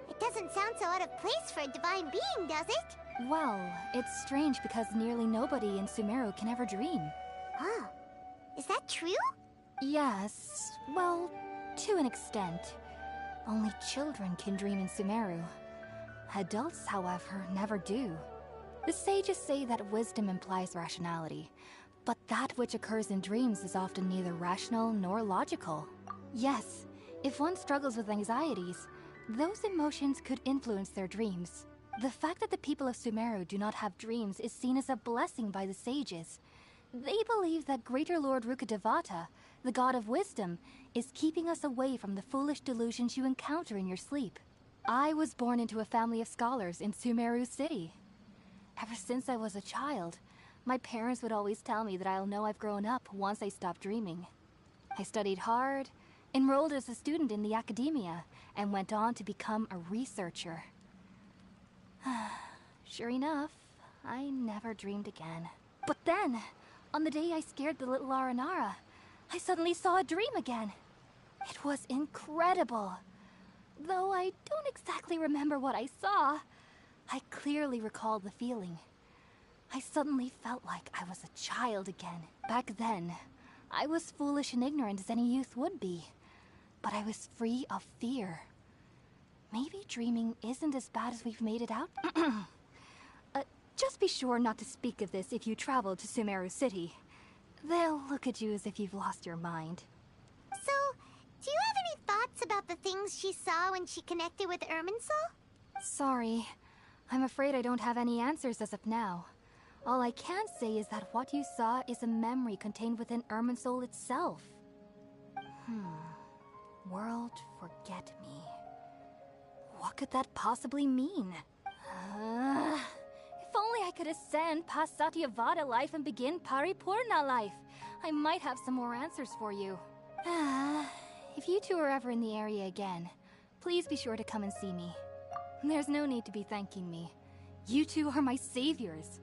It doesn't sound so out of place for a divine being, does it? Well, it's strange because nearly nobody in Sumeru can ever dream. Huh. Is that true? Yes, well, to an extent. Only children can dream in Sumeru. Adults, however, never do. The sages say that wisdom implies rationality, but that which occurs in dreams is often neither rational nor logical. Yes, if one struggles with anxieties, those emotions could influence their dreams. The fact that the people of Sumeru do not have dreams is seen as a blessing by the sages. They believe that Greater Lord Rukkhadevata, the god of wisdom, is keeping us away from the foolish delusions you encounter in your sleep. I was born into a family of scholars in Sumeru City. Ever since I was a child, my parents would always tell me that I'll know I've grown up once I stop dreaming. I studied hard, enrolled as a student in the academia, and went on to become a researcher. Sure enough, I never dreamed again. But then, on the day I scared the little Aranara, I suddenly saw a dream again. It was incredible. Though I don't exactly remember what I saw, I clearly recall the feeling. I suddenly felt like I was a child again. Back then, I was foolish and ignorant as any youth would be, but I was free of fear. Maybe dreaming isn't as bad as we've made it out? Just be sure not to speak of this if you travel to Sumeru City. They'll look at you as if you've lost your mind. So, do you have any thoughts about the things she saw when she connected with Irminsul? Sorry. I'm afraid I don't have any answers as of now. All I can say is that what you saw is a memory contained within Irminsul itself. World forget me. What could that possibly mean? If only I could ascend past Satyavada life and begin Paripurna life. I might have some more answers for you. If you two are ever in the area again, please be sure to come and see me. There's no need to be thanking me. You two are my saviors.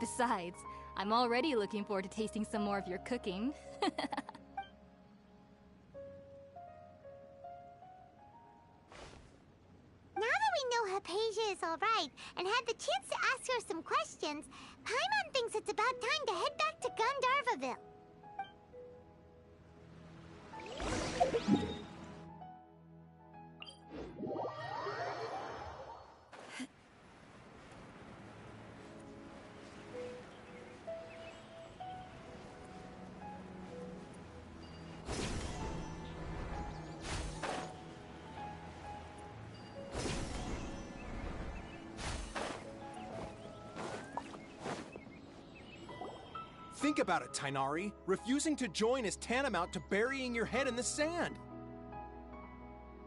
Besides, I'm already looking forward to tasting some more of your cooking. Now that we know Hypatia is alright and had the chance to ask her some questions, Paimon thinks it's about time to head back to Gandharvaville. Think about it, Tainari. Refusing to join is tantamount to burying your head in the sand.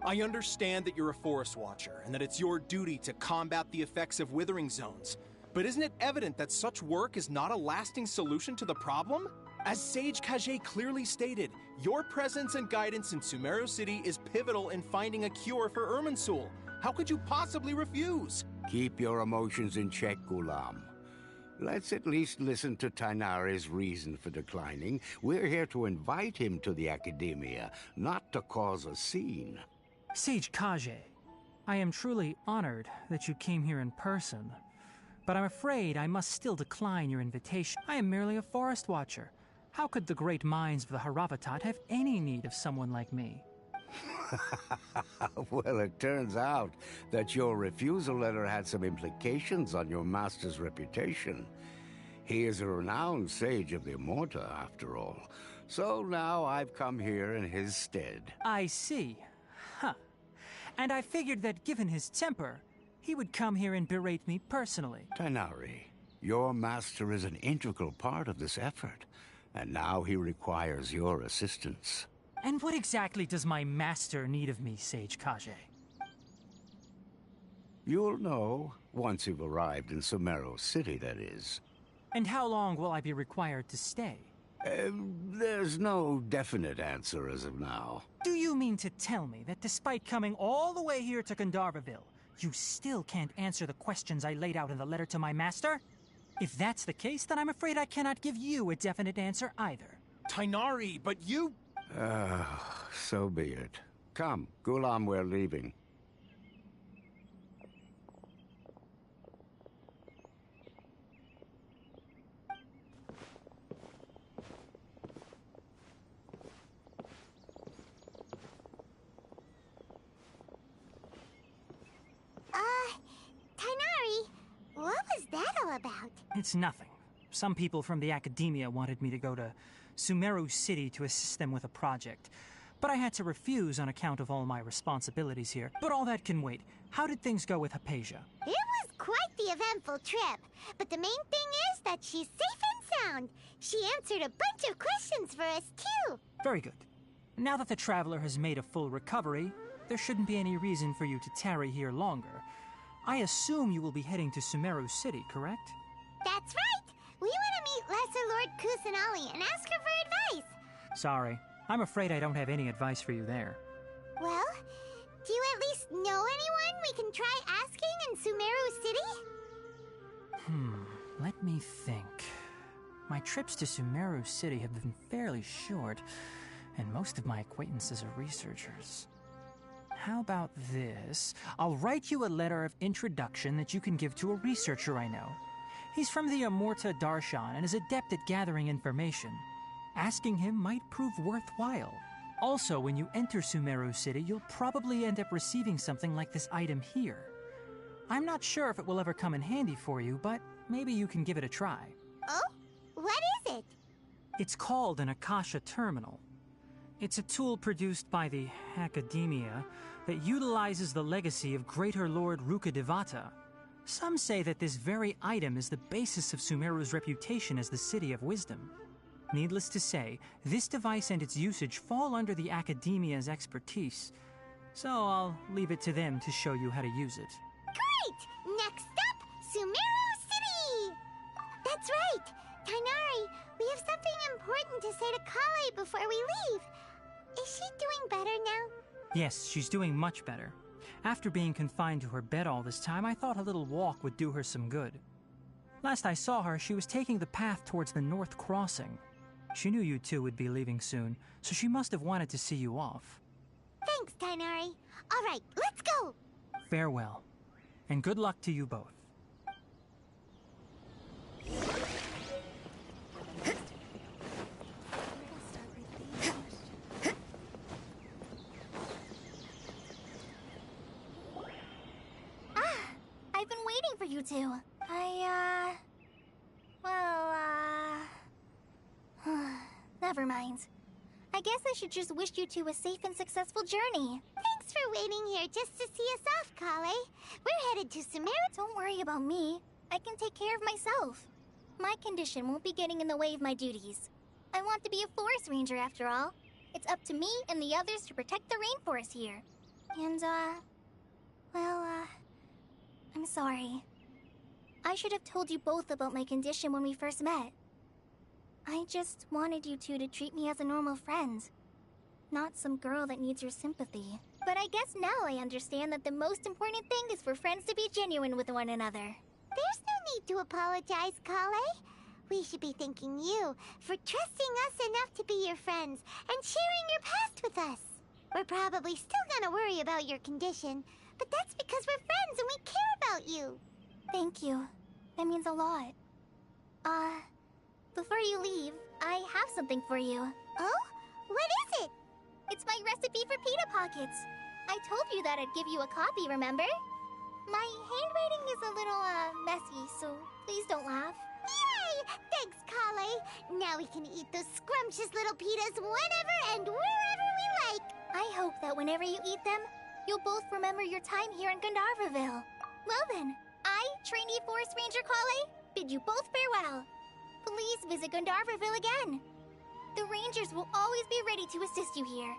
I understand that you're a forest watcher and that it's your duty to combat the effects of withering zones. But isn't it evident that such work is not a lasting solution to the problem? As Sage Kage clearly stated, your presence and guidance in Sumeru City is pivotal in finding a cure for Irminsul. How could you possibly refuse? Keep your emotions in check, Gulam. Let's at least listen to Tainari's reason for declining. We're here to invite him to the Academia, not to cause a scene. Sage Kage, I am truly honored that you came here in person, but I'm afraid I must still decline your invitation. I am merely a forest watcher. How could the great minds of the Haravatat have any need of someone like me? Well, it turns out that your refusal letter had some implications on your master's reputation. He is a renowned sage of the Immorta, after all. So now I've come here in his stead. I see. Huh. And I figured that given his temper, he would come here and berate me personally. Tainari, your master is an integral part of this effort, and now he requires your assistance. And what exactly does my master need of me, Sage Kage? You'll know once you've arrived in Sumeru City, that is. And how long will I be required to stay? There's no definite answer as of now. Do you mean to tell me that despite coming all the way here to Gandharvaville, you still can't answer the questions I laid out in the letter to my master? If that's the case, then I'm afraid I cannot give you a definite answer either. Tainari, but you... So be it. Come, Gulam, we're leaving. Tainari, what was that all all about? It's nothing. Some people from the academia wanted me to go to Sumeru City to assist them with a project, but I had to refuse on account of all my responsibilities here. But all that can wait. How did things go with Hypatia? It was quite the eventful trip, but the main thing is that she's safe and sound. She answered a bunch of questions for us, too. Very good. Now that the traveler has made a full recovery, there shouldn't be any reason for you to tarry here longer. I assume you will be heading to Sumeru City, correct? That's right! We want to meet Lesser Lord Kusanali and ask her for advice. Sorry, I'm afraid I don't have any advice for you there. Well, do you at least know anyone we can try asking in Sumeru City? Let me think. My trips to Sumeru City have been fairly short, and most of my acquaintances are researchers. How about this? I'll write you a letter of introduction that you can give to a researcher I know. He's from the Amorta Darshan and is adept at gathering information. Asking him might prove worthwhile. Also, when you enter Sumeru City, you'll probably end up receiving something like this item here. I'm not sure if it will ever come in handy for you, but maybe you can give it a try. Oh? What is it? It's called an Akasha Terminal. It's a tool produced by the Academia that utilizes the legacy of Greater Lord Rukkhadevata. Some say that this very item is the basis of Sumeru's reputation as the City of Wisdom. Needless to say, this device and its usage fall under the Academia's expertise, so I'll leave it to them to show you how to use it. Great! Next up, Sumeru City! That's right! Tainari, we have something important to say to Kale before we leave. Is she doing better now? Yes, she's doing much better. After being confined to her bed all this time, I thought a little walk would do her some good. Last I saw her, she was taking the path towards the North Crossing. She knew you two would be leaving soon, so she must have wanted to see you off. Thanks, Tainari. All right, let's go! Farewell, and good luck to you both. I've been waiting for you two. Never mind. I guess I should just wish you two a safe and successful journey. Thanks for waiting here just to see us off, Kale. We're headed to Sumeru. Don't worry about me. I can take care of myself. My condition won't be getting in the way of my duties. I want to be a forest ranger after all. It's up to me and the others to protect the rainforest here. And, I'm sorry. I should have told you both about my condition when we first met. I just wanted you two to treat me as a normal friend, not some girl that needs your sympathy. But I guess now I understand that the most important thing is for friends to be genuine with one another. There's no need to apologize, Kale. We should be thanking you for trusting us enough to be your friends and sharing your past with us. We're probably still gonna worry about your condition, but that's because we're friends and we care about you. Thank you. That means a lot. Before you leave, I have something for you. Oh? What is it? It's my recipe for pita pockets. I told you that I'd give you a copy, remember? My handwriting is a little, messy, so please don't laugh. Yay! Thanks, Kale. Now we can eat those scrumptious little pitas whenever and wherever we like. I hope that whenever you eat them, you'll both remember your time here in Gandharvaville. Well then, I, trainee Forest Ranger Kale, bid you both farewell. Please visit Gandharvaville again. The Rangers will always be ready to assist you here.